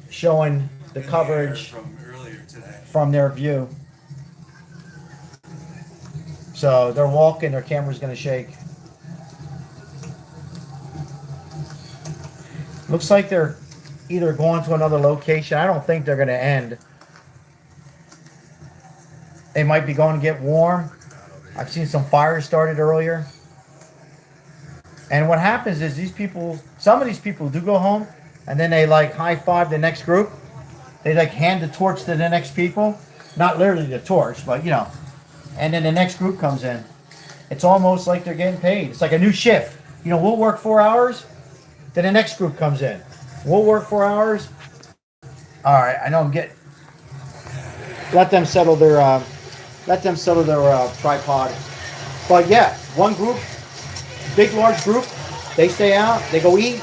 showing the coverage from their view. So they're walking, their camera's going to shake. Looks like they're either going to another location. I don't think they're going to end. They might be going to get warm. I've seen some fires started earlier. And what happens is these people, some of these people do go home and then they like high five the next group. They like hand the torch to the next people. Not literally the torch, but you know. And then the next group comes in. It's almost like they're getting paid. It's like a new shift. You know, we'll work 4 hours, then the next group comes in. We'll work 4 hours. All right, I know I'm getting. Let them settle their tripod. But yeah, one group, big large group, they stay out, they go eat,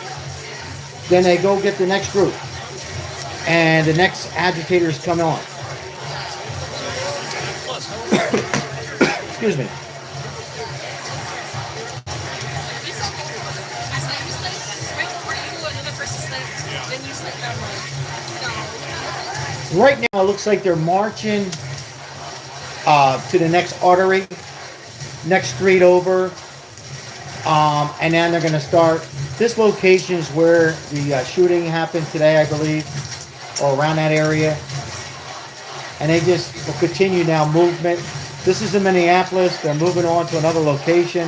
then they go get the next group, and the next agitators come on. Excuse me. Right now, it looks like they're marching to the next artery, next street over, and then they're going to start. This location is where the shooting happened today, I believe, or around that area. And they just will continue now movement. This is in Minneapolis. They're moving on to another location.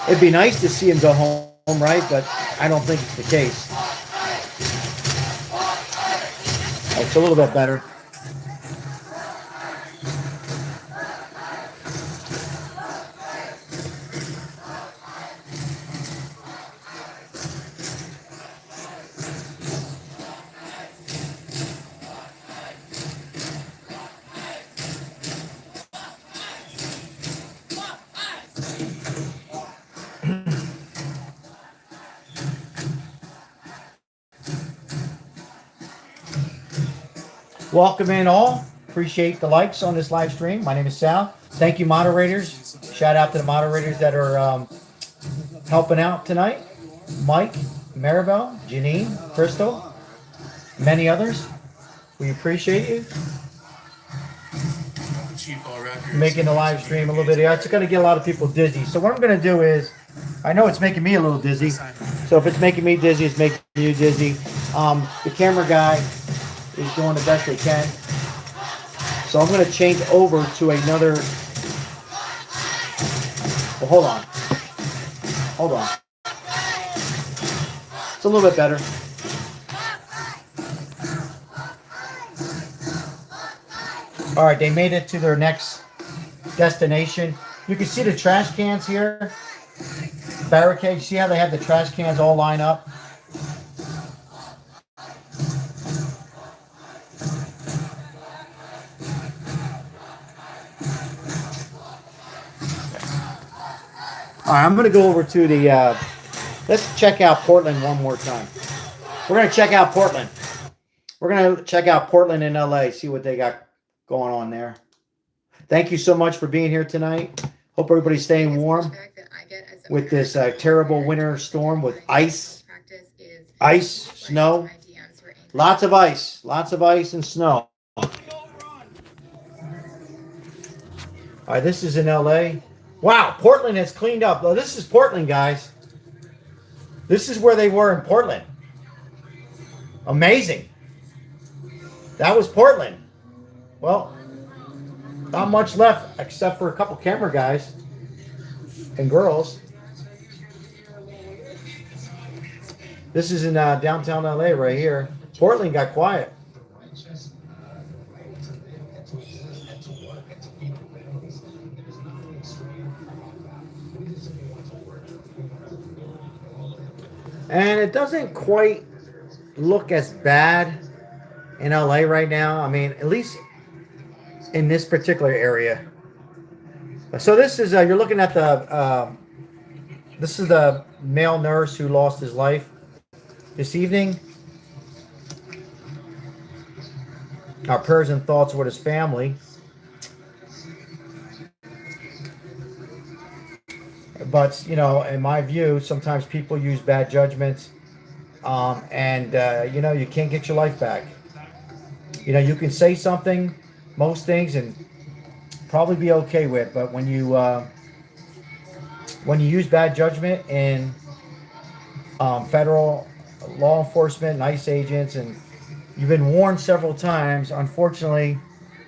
It'd be nice to see them go home, right? But I don't think it's the case. It's a little bit better. Welcome in all. Appreciate the likes on this live stream. My name is Sal. Thank you, moderators. Shout out to the moderators that are helping out tonight. Mike, Maribel, Janine, Crystal, many others. We appreciate you. Making the live stream a little bit. It's going to get a lot of people dizzy. So what I'm going to do is, I know it's making me a little dizzy. So if it's making me dizzy, it's making you dizzy. The camera guy is doing the best they can. So I'm going to change over to another. Well, hold on. Hold on. It's a little bit better. All right, they made it to their next destination. You can see the trash cans here. Barricades. See how they have the trash cans all lined up? All right, I'm going to go over to the, let's check out Portland one more time. We're going to check out Portland. We're going to check out Portland in LA, see what they got going on there. Thank you so much for being here tonight. Hope everybody's staying warm with this terrible winter storm with ice, snow, lots of ice and snow. All right, this is in LA. Wow, Portland has cleaned up. Oh, this is Portland, guys. This is where they were in Portland. Amazing. That was Portland. Well, not much left except for a couple camera guys and girls. This is in downtown LA right here. Portland got quiet. And it doesn't quite look as bad in LA right now. I mean, at least in this particular area. So this is, you're looking at the, this is the male nurse who lost his life this evening. Our prayers and thoughts with his family. But, you know, in my view, sometimes people use bad judgments, and, you know, you can't get your life back. You know, you can say something, most things, and probably be okay with, but when you use bad judgment in federal law enforcement and ICE agents, and you've been warned several times, unfortunately,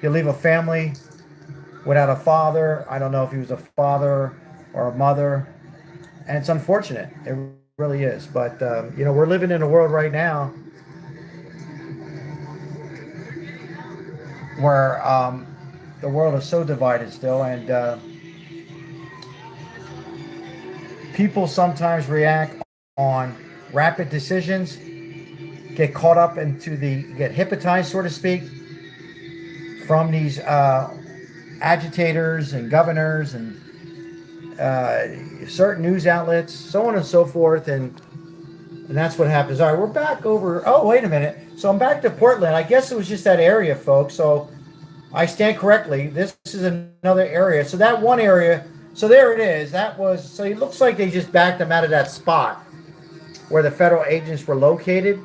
you leave a family without a father. I don't know if he was a father or a mother, and it's unfortunate. It really is. But you know, we're living in a world right now where the world is so divided still, and people sometimes react on rapid decisions, get caught up into get hypnotized, so to speak, from these agitators and governors and certain news outlets, so on and so forth, and that's what happens. All right, we're back over. Oh, wait a minute. So I'm back to Portland. I guess it was just that area, folks. So I stand correctly. This is another area. So that one area. So there it is. That was. So it looks like they just backed them out of that spot where the federal agents were located.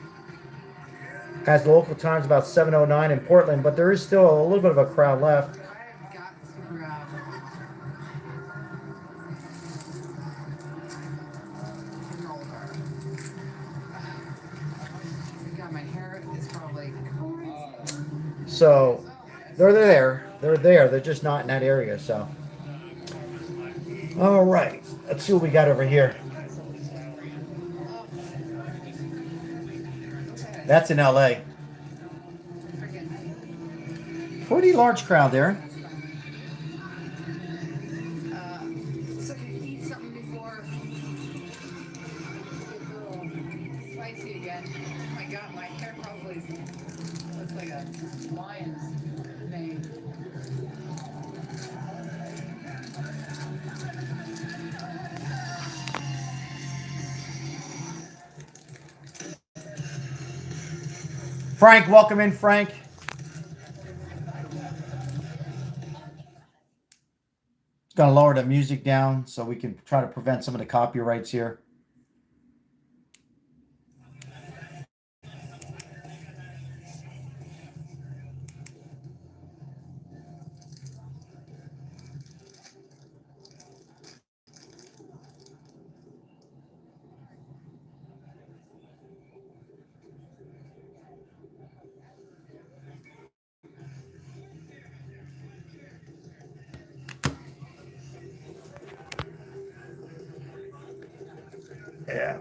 Has local times about 7:09 in Portland, but there is still a little bit of a crowd left. So they're there. They're there. They're just not in that area. So, all right. Let's see what we got over here. That's in LA. Pretty large crowd there. So can you eat something before it's spicy again? Oh my god, my hair probably looks like a lion's mane. Frank, welcome in, Frank. Going to lower the music down so we can try to prevent some of the copyrights here. Yeah.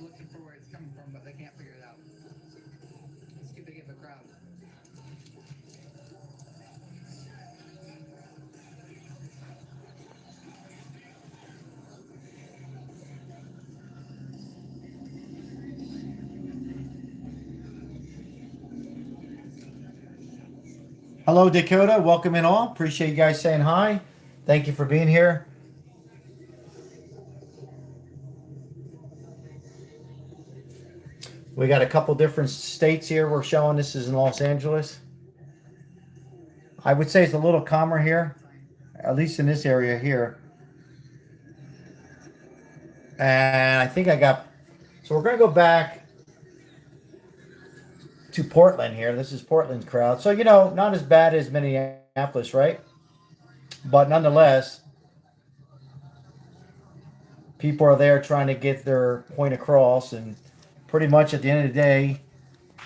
Looking for where it's coming from, but they can't figure it out. It's too big of a crowd. Hello, Dakota. Welcome in all. Appreciate you guys saying hi. Thank you for being here. We got a couple different states here we're showing. This is in Los Angeles. I would say it's a little calmer here, at least in this area here. And I think so we're going to go back to Portland here. This is Portland's crowd. So, you know, not as bad as Minneapolis, right? But nonetheless, people are there trying to get their point across, and pretty much at the end of the day,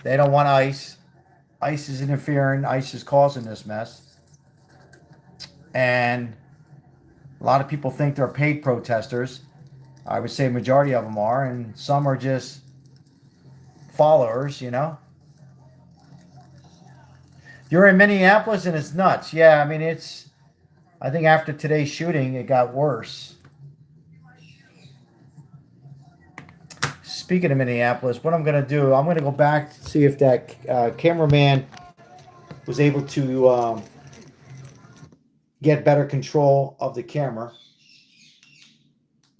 they don't want ICE. ICE is interfering. ICE is causing this mess. And a lot of people think they're paid protesters. I would say a majority of them are, and some are just followers, you know. You're in Minneapolis and it's nuts. Yeah, I mean, I think after today's shooting, it got worse. Speaking of Minneapolis, what I'm going to do, I'm going to go back to see if that cameraman was able to get better control of the camera.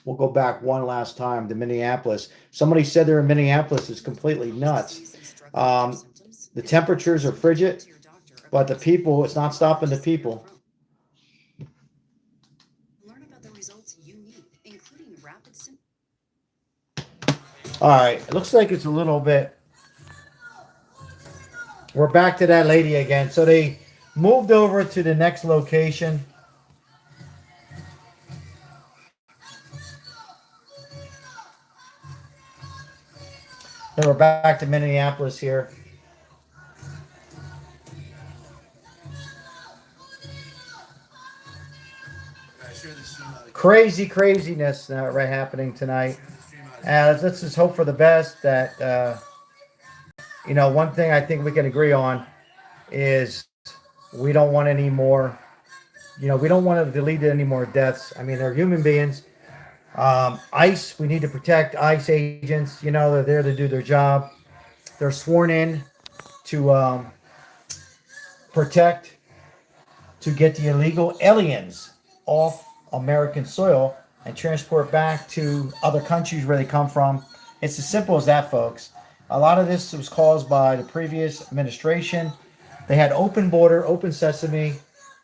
We'll go back one last time to Minneapolis. Somebody said they're in Minneapolis. It's completely nuts. The temperatures are frigid. But the people, it's not stopping the people. Learn about the results you need, including rapid All right, it looks like it's a little bit. We're back to that lady again. So they moved over to the next location. Then we're back to Minneapolis here. Crazy craziness right happening tonight. Let's just hope for the best that, one thing I think we can agree on is we don't want any more, we don't want to delete any more deaths. I mean, they're human beings. ICE, we need to protect ICE agents. They're there to do their job. They're sworn in to protect, to get the illegal aliens off American soil and transport back to other countries where they come from. It's as simple as that, folks. A lot of this was caused by the previous administration. They had open border, open sesame.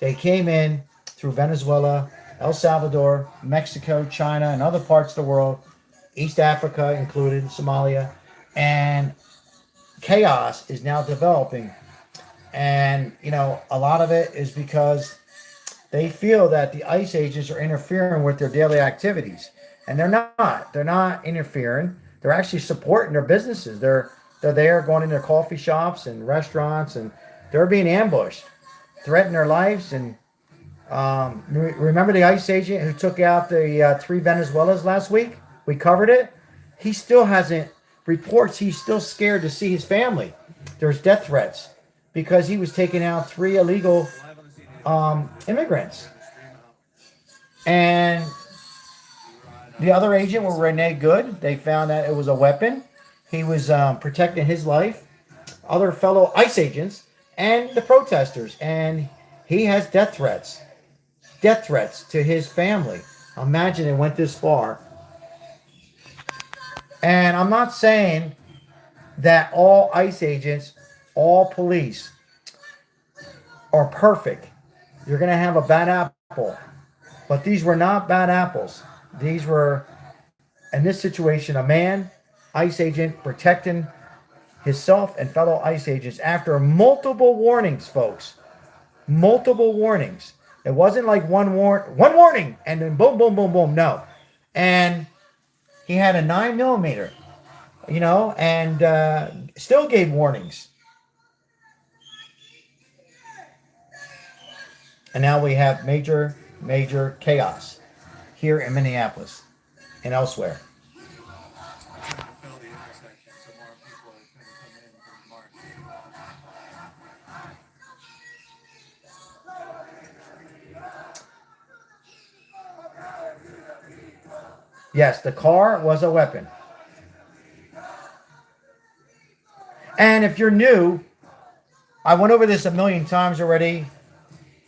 They came in through Venezuela, El Salvador, Mexico, China, and other parts of the world, East Africa included, Somalia, and chaos is now developing. And, a lot of it is because they feel that the ICE agents are interfering with their daily activities. And they're not. They're not interfering. They're actually supporting their businesses. They're there going into coffee shops and restaurants, and they're being ambushed, threatening their lives. And remember the ICE agent who took out the 3 Venezuelans last week? We covered it. He still hasn't reports. He's still scared to see his family. There's death threats because he was taking out 3 illegal immigrants. And the other agent was Renee Good. They found that it was a weapon. He was protecting his life, other fellow ICE agents, and the protesters. And he has death threats to his family. Imagine it went this far. And I'm not saying that all ICE agents, all police are perfect. You're going to have a bad apple. But these were not bad apples. These were, in this situation, a man, ICE agent, protecting himself and fellow ICE agents after multiple warnings, folks. Multiple warnings. It wasn't like one warning, and then boom, boom, boom, boom. No. And he had a 9mm, and still gave warnings. And now we have major, major chaos here in Minneapolis and elsewhere. Yes, the car was a weapon. And if you're new, I went over this a million times already.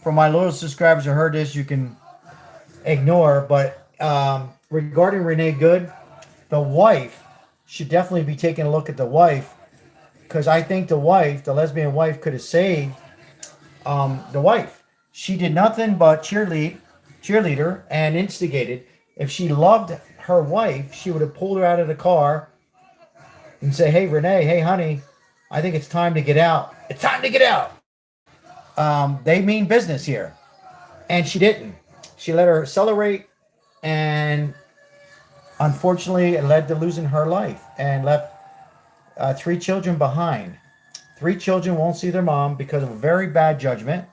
For my loyal subscribers who heard this, you can ignore. But regarding Renee Good, the wife should definitely be taking a look at the wife, because I think the wife, the lesbian wife, could have saved the wife. She did nothing but cheerleader and instigated. If she loved her wife, she would have pulled her out of the car and say, "Hey, Renee, hey, honey, I think it's time to get out. It's time to get out." They mean business here. And she didn't. She let her accelerate, and unfortunately, it led to losing her life and left 3 children behind. 3 children won't see their mom because of a very bad judgment,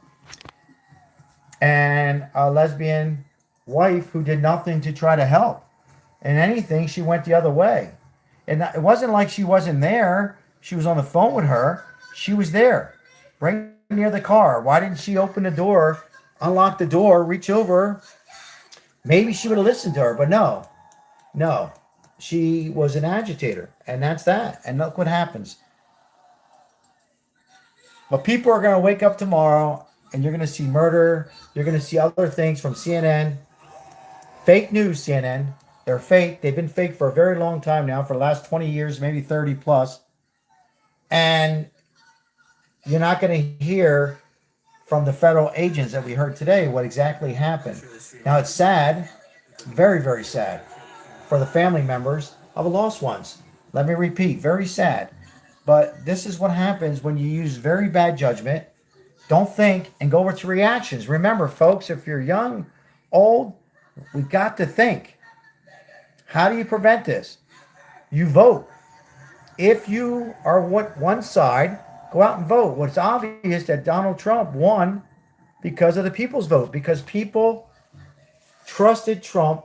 and a lesbian wife who did nothing to try to help. And anything, she went the other way. And it wasn't like she wasn't there. She was on the phone with her. She was there, right near the car. Why didn't she open the door, unlock the door, reach over? Maybe she would have listened to her, but no. She was an agitator, and that's that. And look what happens. But people are going to wake up tomorrow, and you're going to see murder. You're going to see other things from CNN. Fake news, CNN. They're fake. They've been fake for a very long time now, for the last 20 years, maybe 30 plus. And you're not going to hear from the federal agents that we heard today what exactly happened. Now it's sad, very, very sad for the family members of the lost ones. Let me repeat, very sad. But this is what happens when you use very bad judgment. Don't think and go over to reactions. Remember, folks, if you're young, old, we got to think. How do you prevent this? You vote. If you are one side, go out and vote. What's obvious that Donald Trump won because of the people's vote, because people trusted Trump.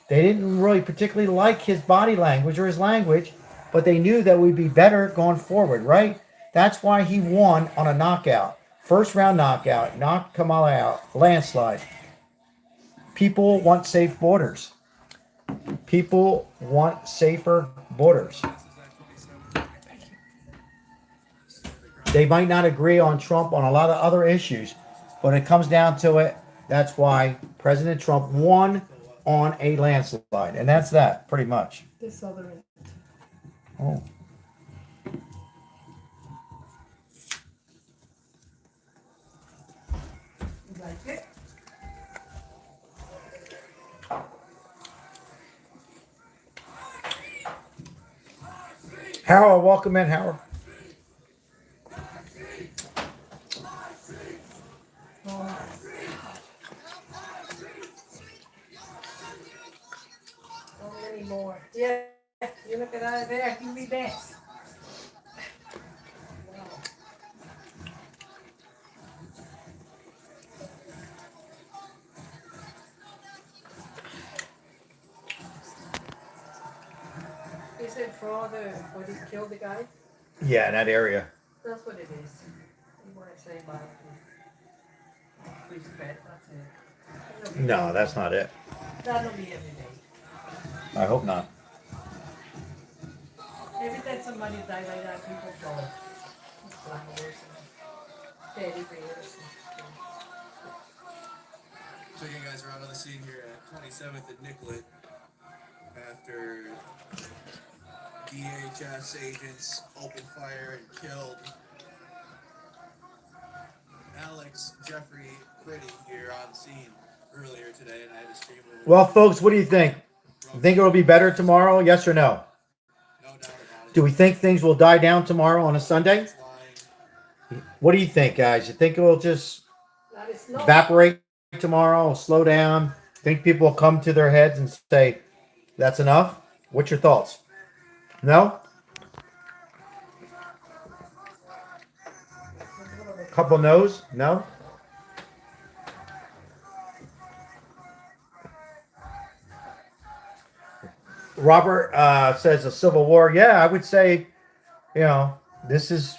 They didn't really particularly like his body language or his language, but they knew that we'd be better going forward, right? That's why he won on a knockout. First round knockout, knocked Kamala out, landslide. People want safe borders. People want safer borders. They might not agree on Trump on a lot of other issues, but it comes down to it. That's why President Trump won on a landslide. And that's that, pretty much. This other end. Oh. You like it? Howard, welcome in, Howard. Not anymore. Yeah, you look at that there, you be best. Is it for he killed the guy? Yeah, in that area. That's what it is. You want to say about respect, that's it. No, that's not it. That'll be every day. I hope not. Every time somebody die like that, people go. Flowers and teddy bears. So you guys are out on the scene here at 27th and Nicollet after DHS agents opened fire and killed Alex Jeffrey Pretty here on scene earlier today, and I had to scream a little. Well, folks, what do you think? Think it'll be better tomorrow? Yes or no? No doubt about it. Do we think things will die down tomorrow on a Sunday? What do you think, guys? You think it will just evaporate tomorrow, slow down? Think people will come to their heads and say, that's enough? What's your thoughts? No? Couple no's? No? Robert says a civil war. Yeah, I would say, this is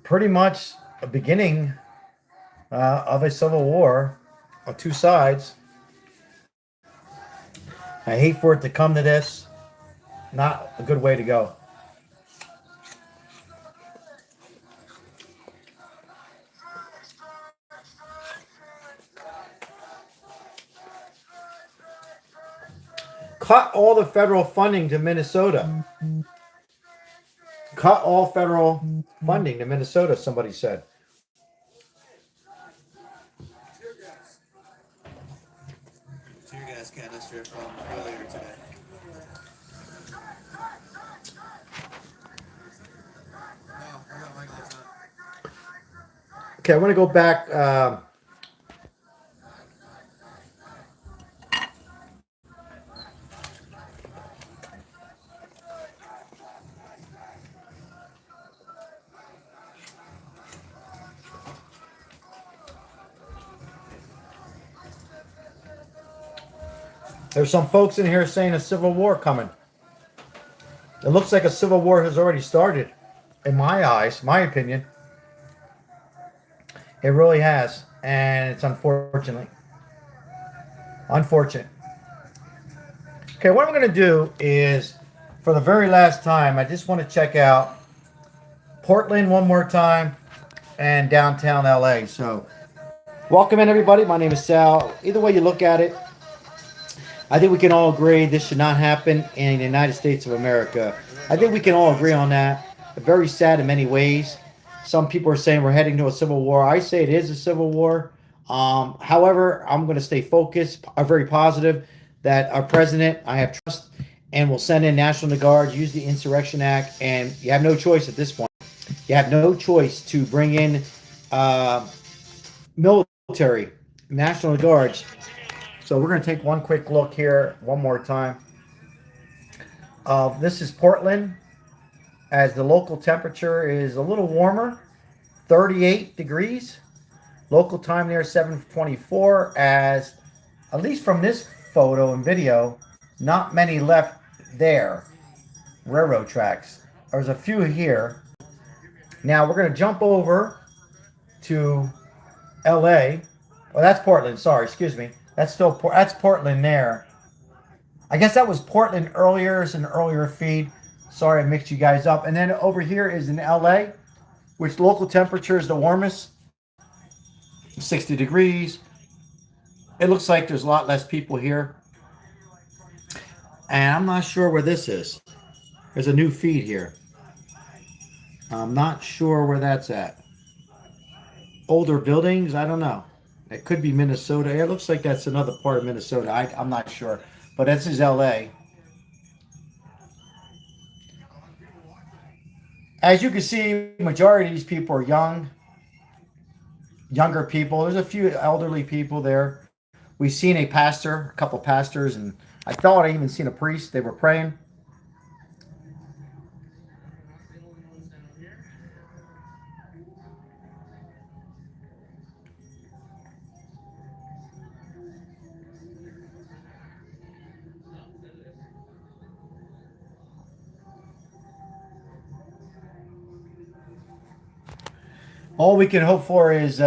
pretty much a beginning of a civil war on two sides. I hate for it to come to this. Not a good way to go. Cut all the federal funding to Minnesota. Cut all federal funding to Minnesota, somebody said. Tear gas canister from earlier today. No, I got my gloves on. Okay, I want to go back. There's some folks in here saying a civil war coming. It looks like a civil war has already started, in my eyes, my opinion. It really has, and it's unfortunate. Unfortunate. Okay, what I'm going to do is, for the very last time, I just want to check out Portland one more time and downtown LA. So, welcome in, everybody. My name is Sal. Either way you look at it, I think we can all agree this should not happen in the United States of America. I think we can all agree on that. Very sad in many ways. Some people are saying we're heading to a civil war. I say it is a civil war. However, I'm going to stay focused, very positive that our president, I have trust, and will send in National Guards, use the Insurrection Act, and you have no choice at this point. You have no choice to bring in uh, military, National Guards. So we're going to take one quick look here one more time. This is Portland, as the local temperature is a little warmer, 38 degrees. Local time there 7:24. As at least from this photo and video, not many left there. Railroad tracks. There's a few here. Now we're going to jump over to LA. Well, that's Portland. Sorry, excuse me. That's Portland there. I guess that was Portland earlier. It's an earlier feed. Sorry, I mixed you guys up. And then over here is in LA, which local temperature is the warmest, 60 degrees. It looks like there's a lot less people here. And I'm not sure where this is. There's a new feed here. I'm not sure where that's at. Older buildings, I don't know. It could be Minnesota. It looks like that's another part of Minnesota. I'm not sure. But this is LA. As you can see, majority of these people are younger people. There's a few elderly people there. We've seen a pastor, a couple pastors, and I thought I even seen a priest. They were praying. All we can hope for is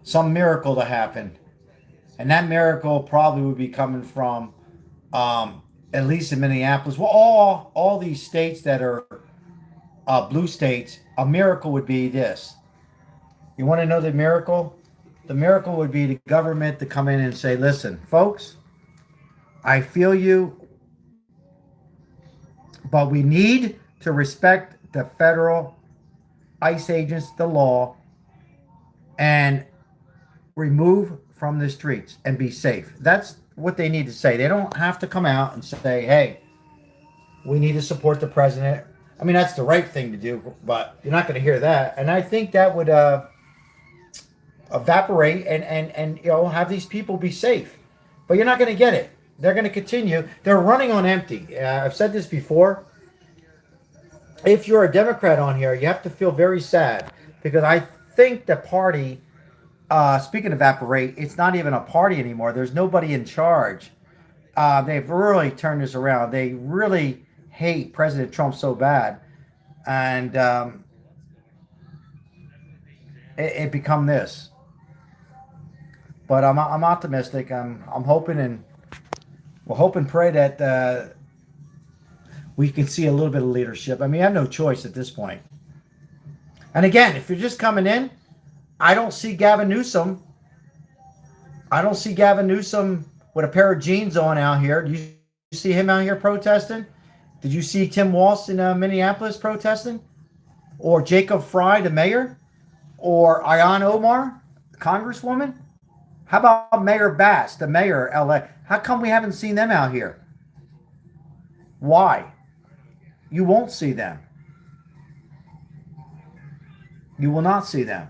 some miracle to happen. And that miracle probably would be coming from, at least in Minneapolis. Well, all these states that are blue states, a miracle would be this. You want to know the miracle? The miracle would be the government to come in and say, listen, folks, I feel you, but we need to respect the federal ICE agents, the law, and remove from the streets and be safe. That's what they need to say. They don't have to come out and say, hey, we need to support the president. I mean, that's the right thing to do, but you're not going to hear that. And I think that would evaporate and have these people be safe. But you're not going to get it. They're going to continue. They're running on empty. I've said this before. If you're a Democrat on here, you have to feel very sad, because I think the party, speaking of evaporate, it's not even a party anymore. There's nobody in charge. They've really turned this around. They really hate President Trump so bad, and it become this. But I'm optimistic. I'm hoping, and we'll hope and pray that we can see a little bit of leadership. I mean, I have no choice at this point. And again, if you're just coming in, I don't see Gavin Newsom. I don't see Gavin Newsom with a pair of jeans on out here. Do you see him out here protesting? Did you see Tim Walz in Minneapolis protesting? Or Jacob Fry, the mayor? Or Ilhan Omar, the congresswoman? How about Mayor Bass, the mayor of LA? How come we haven't seen them out here? Why? You won't see them. You will not see them.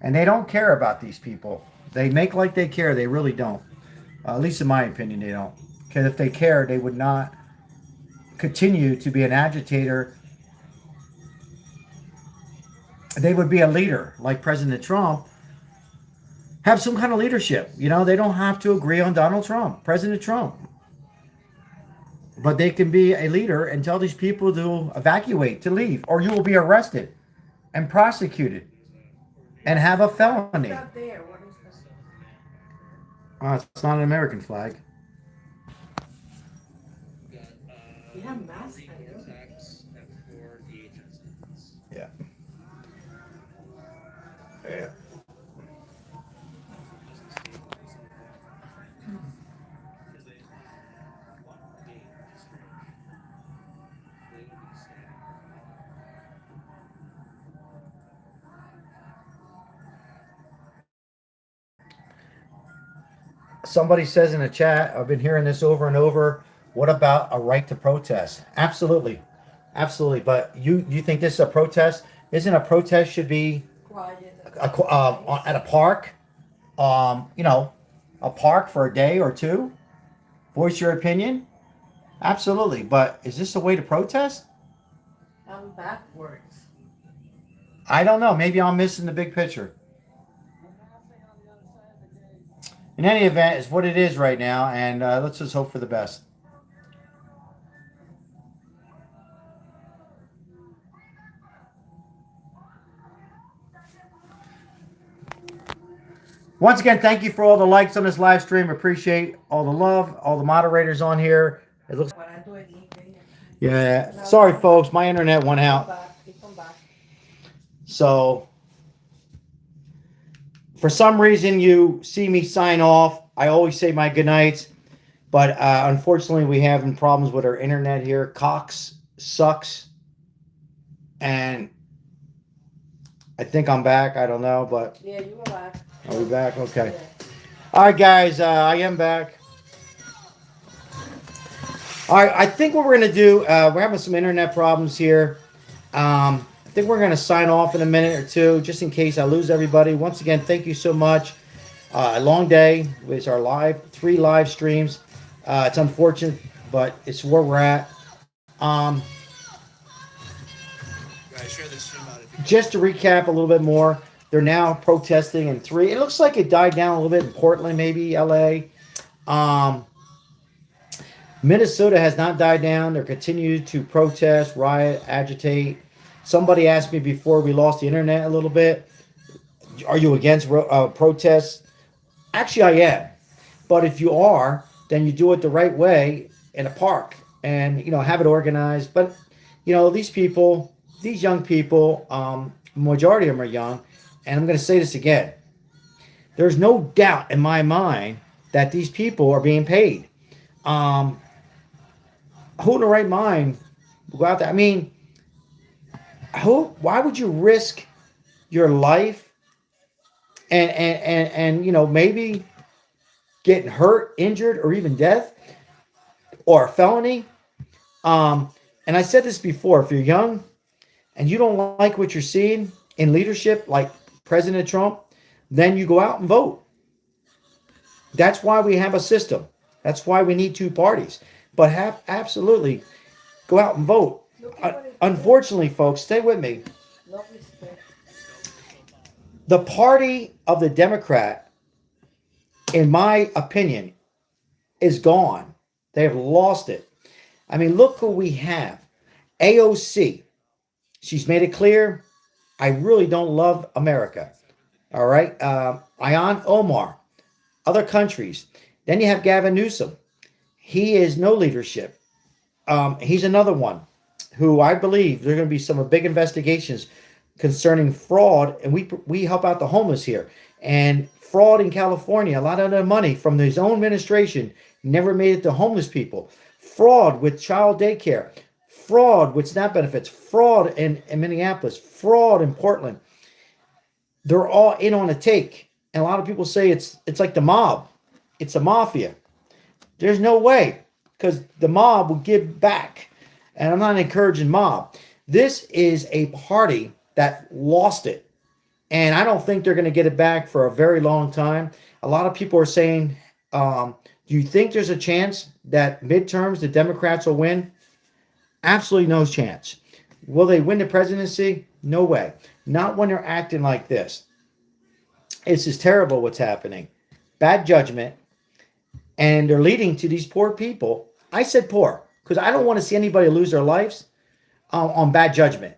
And they don't care about these people. They make like they care. They really don't. At least in my opinion, they don't. Because if they cared, they would not continue to be an agitator. They would be a leader like President Trump. Have some kind of leadership. They don't have to agree on Donald Trump, President Trump. But they can be a leader and tell these people to evacuate, to leave, or you will be arrested and prosecuted and have a felony. What's out there? What is this? It's not an American flag. You have masks. Yeah. Yeah. Somebody says in the chat, I've been hearing this over and over. What about a right to protest? Absolutely, absolutely. But you think this is a protest? Isn't a protest should be at a park? You know, a park for a day or two. Voice your opinion. Absolutely. But is this a way to protest? I'm backwards. I don't know. Maybe I'm missing the big picture. In any event, it's what it is right now, and let's just hope for the best. Once again, thank you for all the likes on this live stream. Appreciate all the love, all the moderators on here. It looks. Yeah, sorry, folks. My internet went out. So, for some reason, you see me sign off. I always say my good nights, but unfortunately, we having problems with our internet here. Cox sucks, and I think I'm back. I don't know, but Yeah, you were back. Are we back? Okay. Yeah. All right, guys. I am back. All right. I think what we're going to do, we're having some internet problems here. I think we're going to sign off in a minute or two, just in case I lose everybody. Once again, thank you so much. A long day with our 3 live streams. It's unfortunate, but it's where we're at. Just to recap a little bit more, they're now protesting in 3. It looks like it died down a little bit in Portland, maybe LA. Minnesota has not died down. They're continuing to protest, riot, agitate. Somebody asked me before we lost the internet a little bit, are you against protests? Actually, I am. But if you are, then you do it the right way in a park and, have it organized. But, these people, these young people, majority of them are young. And I'm going to say this again. There's no doubt in my mind that these people are being paid. Who in the right mind will go out there? I mean, why would you risk your life and maybe getting hurt, injured, or even death or a felony? And I said this before, if you're young and you don't like what you're seeing in leadership, like President Trump, then you go out and vote. That's why we have a system. That's why we need 2 parties. But absolutely go out and vote. Unfortunately, folks, stay with me. The party of the Democrat, in my opinion, is gone. They have lost it. I mean, look who we have. AOC. She's made it clear, I really don't love America. All right. Ilhan Omar. Other countries. Then you have Gavin Newsom. He is no leadership. He's another one who I believe there are going to be some big investigations concerning fraud. And we help out the homeless here. And fraud in California, a lot of their money from his own administration never made it to homeless people. Fraud with child daycare. Fraud with SNAP benefits. Fraud in Minneapolis. Fraud in Portland. They're all in on a take. And a lot of people say it's like the mob. It's a mafia. There's no way, because the mob will give back. And I'm not encouraging mob. This is a party that lost it. And I don't think they're going to get it back for a very long time. A lot of people are saying, do you think there's a chance that midterms the Democrats will win? Absolutely no chance. Will they win the presidency? No way. Not when they're acting like this. This is terrible what's happening. Bad judgment. And they're leading to these poor people. I said poor because I don't want to see anybody lose their lives on bad judgment,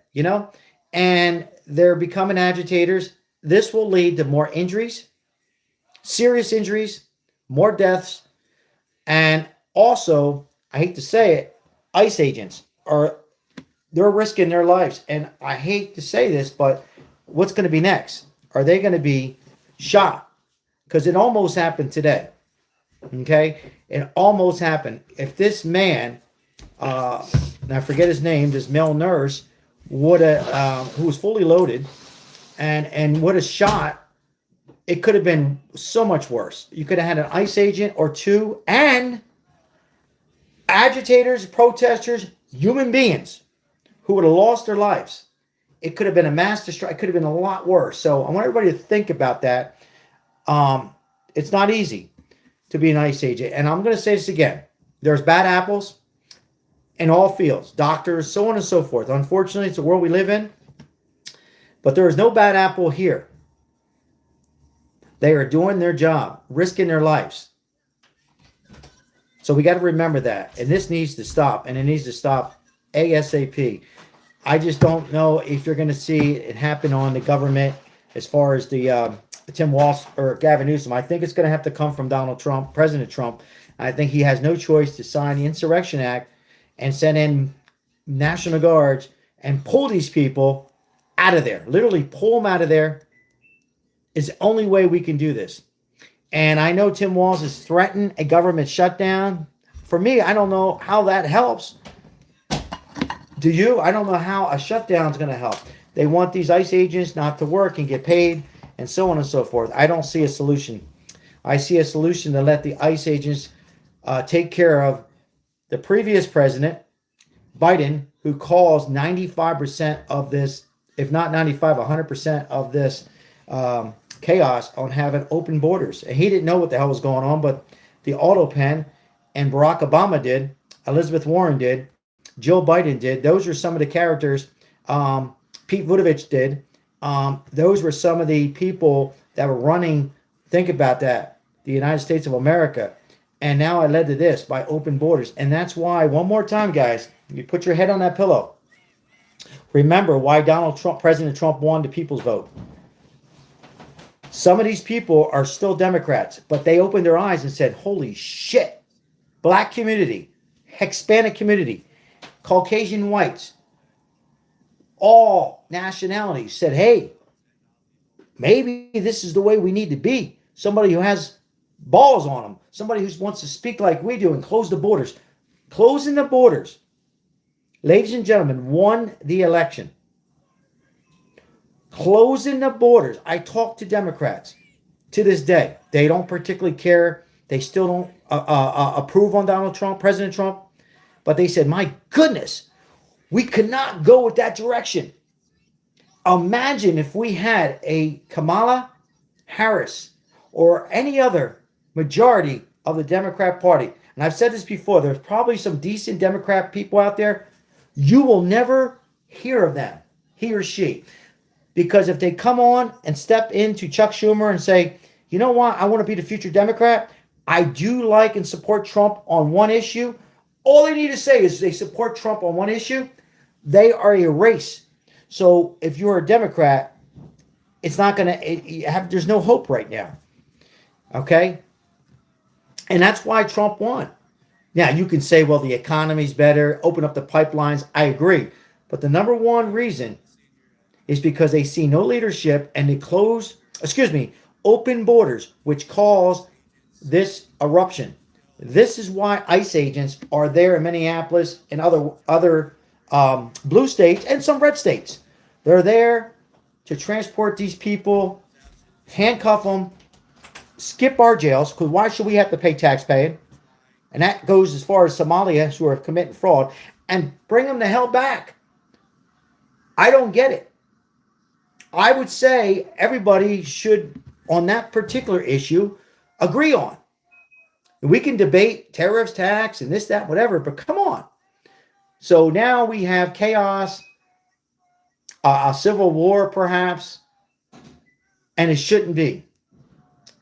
And they're becoming agitators. This will lead to more injuries, serious injuries, more deaths, and also, I hate to say it, ICE agents they're risking their lives. And I hate to say this, but what's going to be next? Are they going to be shot? Because it almost happened today. Okay? It almost happened. If this man, and I forget his name, this male nurse, would have, who was fully loaded, and would have shot it could have been so much worse. You could have had an ICE agent or two and agitators, protesters, human beings who would have lost their lives. It could have been a mass destruction. It could have been a lot worse. So I want everybody to think about that. It's not easy to be an ICE agent. And I'm going to say this again. There's bad apples in all fields, doctors, so on and so forth. Unfortunately, it's the world we live in. But there is no bad apple here. They are doing their job, risking their lives. So we got to remember that. And this needs to stop. And it needs to stop ASAP. I just don't know if you're going to see it happen on the government as far as the Tim Walz or Gavin Newsom. I think it's going to have to come from Donald Trump, President Trump. I think he has no choice to sign the Insurrection Act and send in National Guards and pull these people out of there. Literally pull them out of there is the only way we can do this. And I know Tim Walz has threatened a government shutdown. For me, I don't know how that helps. Do you? I don't know how a shutdown is going to help. They want these ICE agents not to work and get paid and so on and so forth. I don't see a solution. I see a solution to let the ICE agents take care of the previous president, Biden, who caused 95% of this, if not 95, 100% of this chaos on having open borders. And he didn't know what the hell was going on, but the auto pen and Barack Obama did, Elizabeth Warren did, Joe Biden did. Those are some of the characters. Pete Buttigieg did. Those were some of the people that were running. Think about that. The United States of America. And now it led to this by open borders. And that's why, one more time, guys, you put your head on that pillow. Remember why President Trump won the people's vote. Some of these people are still Democrats, but they opened their eyes and said, holy shit, black community, Hispanic community, Caucasian whites, all nationalities said, hey, maybe this is the way we need to be. Somebody who has balls on them. Somebody who wants to speak like we do and close the borders. Closing the borders, ladies and gentlemen, won the election. Closing the borders. I talk to Democrats to this day. They don't particularly care. They still don't approve on Donald Trump, President Trump. But they said, my goodness, we could not go with that direction. Imagine if we had a Kamala Harris or any other majority of the Democrat Party. And I've said this before, there's probably some decent Democrat people out there. You will never hear of them, he or she. Because if they come on and step into Chuck Schumer and say, you know what, I want to be the future Democrat. I do like and support Trump on one issue. All they need to say is they support Trump on one issue. They are a race. So if you're a Democrat, it's not going to, there's no hope right now. Okay? And that's why Trump won. Now, you can say, well, the economy's better, open up the pipelines. I agree. But the number one reason is because they see no leadership and they open borders, which caused this eruption. This is why ICE agents are there in Minneapolis and other blue states and some red states. They're there to transport these people, handcuff them, skip our jails, because why should we have to pay tax paying? And that goes as far as Somalia, who are committing fraud, and bring them the hell back. I don't get it. I would say everybody should, on that particular issue, agree on. We can debate tariffs, tax, and this, that, whatever, but come on. So now we have chaos, a civil war perhaps, and it shouldn't be.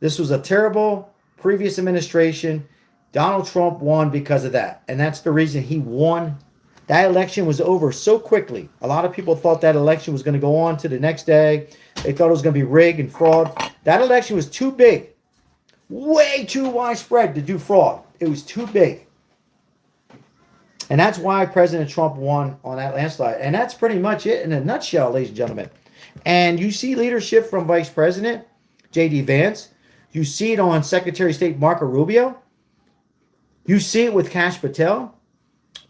This was a terrible previous administration. Donald Trump won because of that, and that's the reason he won. That election was over so quickly. A lot of people thought that election was going to go on to the next day. They thought it was going to be rigged and fraud. That election was too big, way too widespread to do fraud. It was too big. And that's why President Trump won on that landslide. And that's pretty much it in a nutshell, ladies and gentlemen. And you see leadership from Vice President J.D. Vance. You see it on Secretary of State Marco Rubio. You see it with Kash Patel.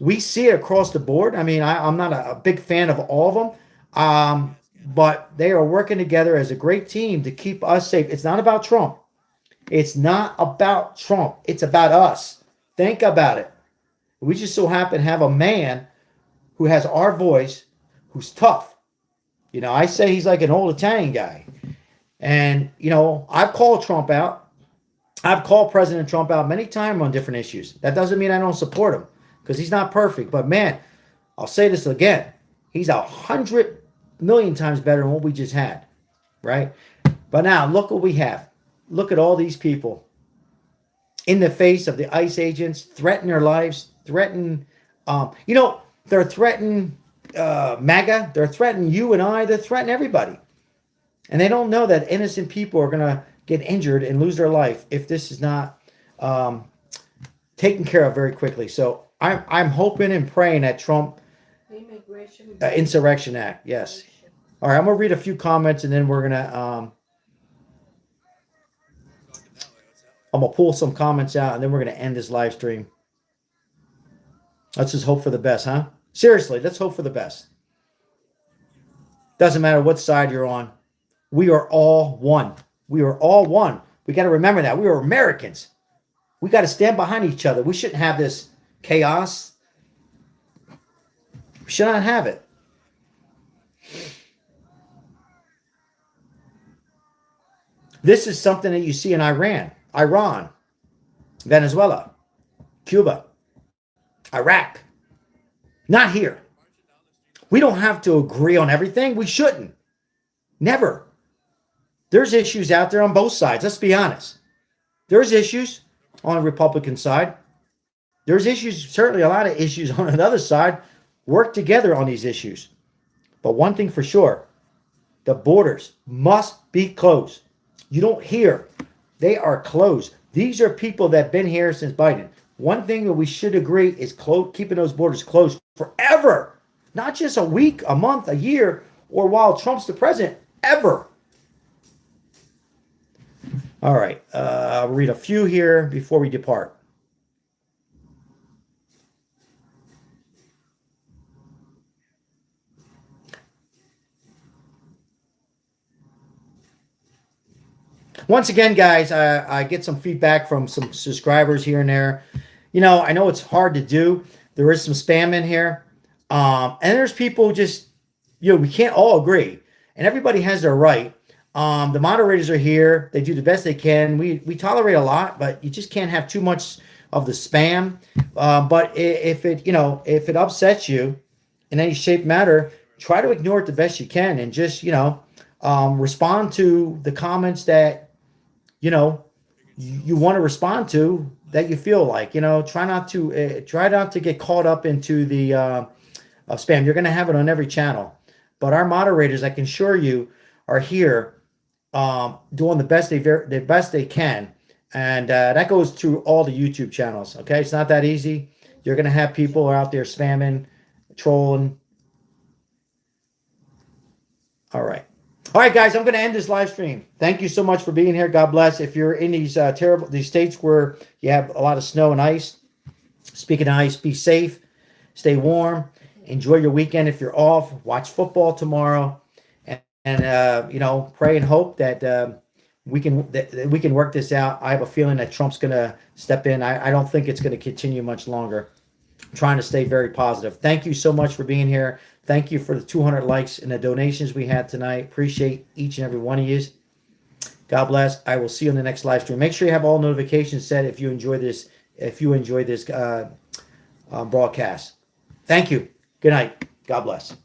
We see it across the board. I mean, I'm not a big fan of all of them. but they are working together as a great team to keep us safe. It's not about Trump. It's not about Trump. It's about us. Think about it. We just so happen to have a man who has our voice, who's tough. You know, I say he's like an old Italian guy. And, you know, I've called Trump out. I've called President Trump out many times on different issues. That doesn't mean I don't support him because he's not perfect. But, man, I'll say this again. He's 100 million times better than what we just had, right? But now, look what we have. Look at all these people in the face of the ICE agents, threaten their lives, threaten, they're threatening MAGA. They're threatening you and I. They're threatening everybody. And they don't know that innocent people are going to get injured and lose their life if this is not taken care of very quickly. So I'm hoping and praying that Trump Insurrection Act, yes. All right, I'm going to read a few comments and then we're going to I'm going to pull some comments out and then we're going to end this live stream. Let's just hope for the best, huh? Seriously, let's hope for the best. Doesn't matter what side you're on. We are all one. We are all one. We got to remember that. We are Americans. We got to stand behind each other. We shouldn't have this chaos. We should not have it. This is something that you see in Iran, Venezuela, Cuba, Iraq. Not here. We don't have to agree on everything. We shouldn't. Never. There's issues out there on both sides. Let's be honest. There's issues on the Republican side. There's issues, certainly a lot of issues on another side. Work together on these issues. But one thing for sure, the borders must be closed. You don't hear. They are closed. These are people that have been here since Biden. One thing that we should agree is keeping those borders closed forever. Not just a week, a month, a year, or while Trump's the president. Ever. All right. I'll read a few here before we depart. Once again, guys, I get some feedback from some subscribers here and there. You know, I know it's hard to do. There is some spam in here. And there's people just, we can't all agree. And everybody has their right. The moderators are here. They do the best they can. We tolerate a lot, but you just can't have too much of the spam. But if it upsets you in any shape, matter, try to ignore it the best you can and just, respond to the comments that, you want to respond to that you feel like, try not to get caught up into the spam. You're going to have it on every channel. But our moderators, I can assure you, are here doing the best they can. And that goes through all the YouTube channels. Okay, it's not that easy. You're going to have people out there spamming, trolling. All right. All right, guys, I'm going to end this live stream. Thank you so much for being here. God bless. If you're in these these states where you have a lot of snow and ice, speaking of ice, be safe, stay warm, enjoy your weekend. If you're off, watch football tomorrow, and pray and hope that we can work this out. I have a feeling that Trump's going to step in. I don't think it's going to continue much longer. I'm trying to stay very positive. Thank you so much for being here. Thank you for the 200 likes and the donations we had tonight. Appreciate each and every one of you. God bless. I will see you in the next live stream. Make sure you have all notifications set if you enjoy this. Broadcast. Thank you. Good night. God bless.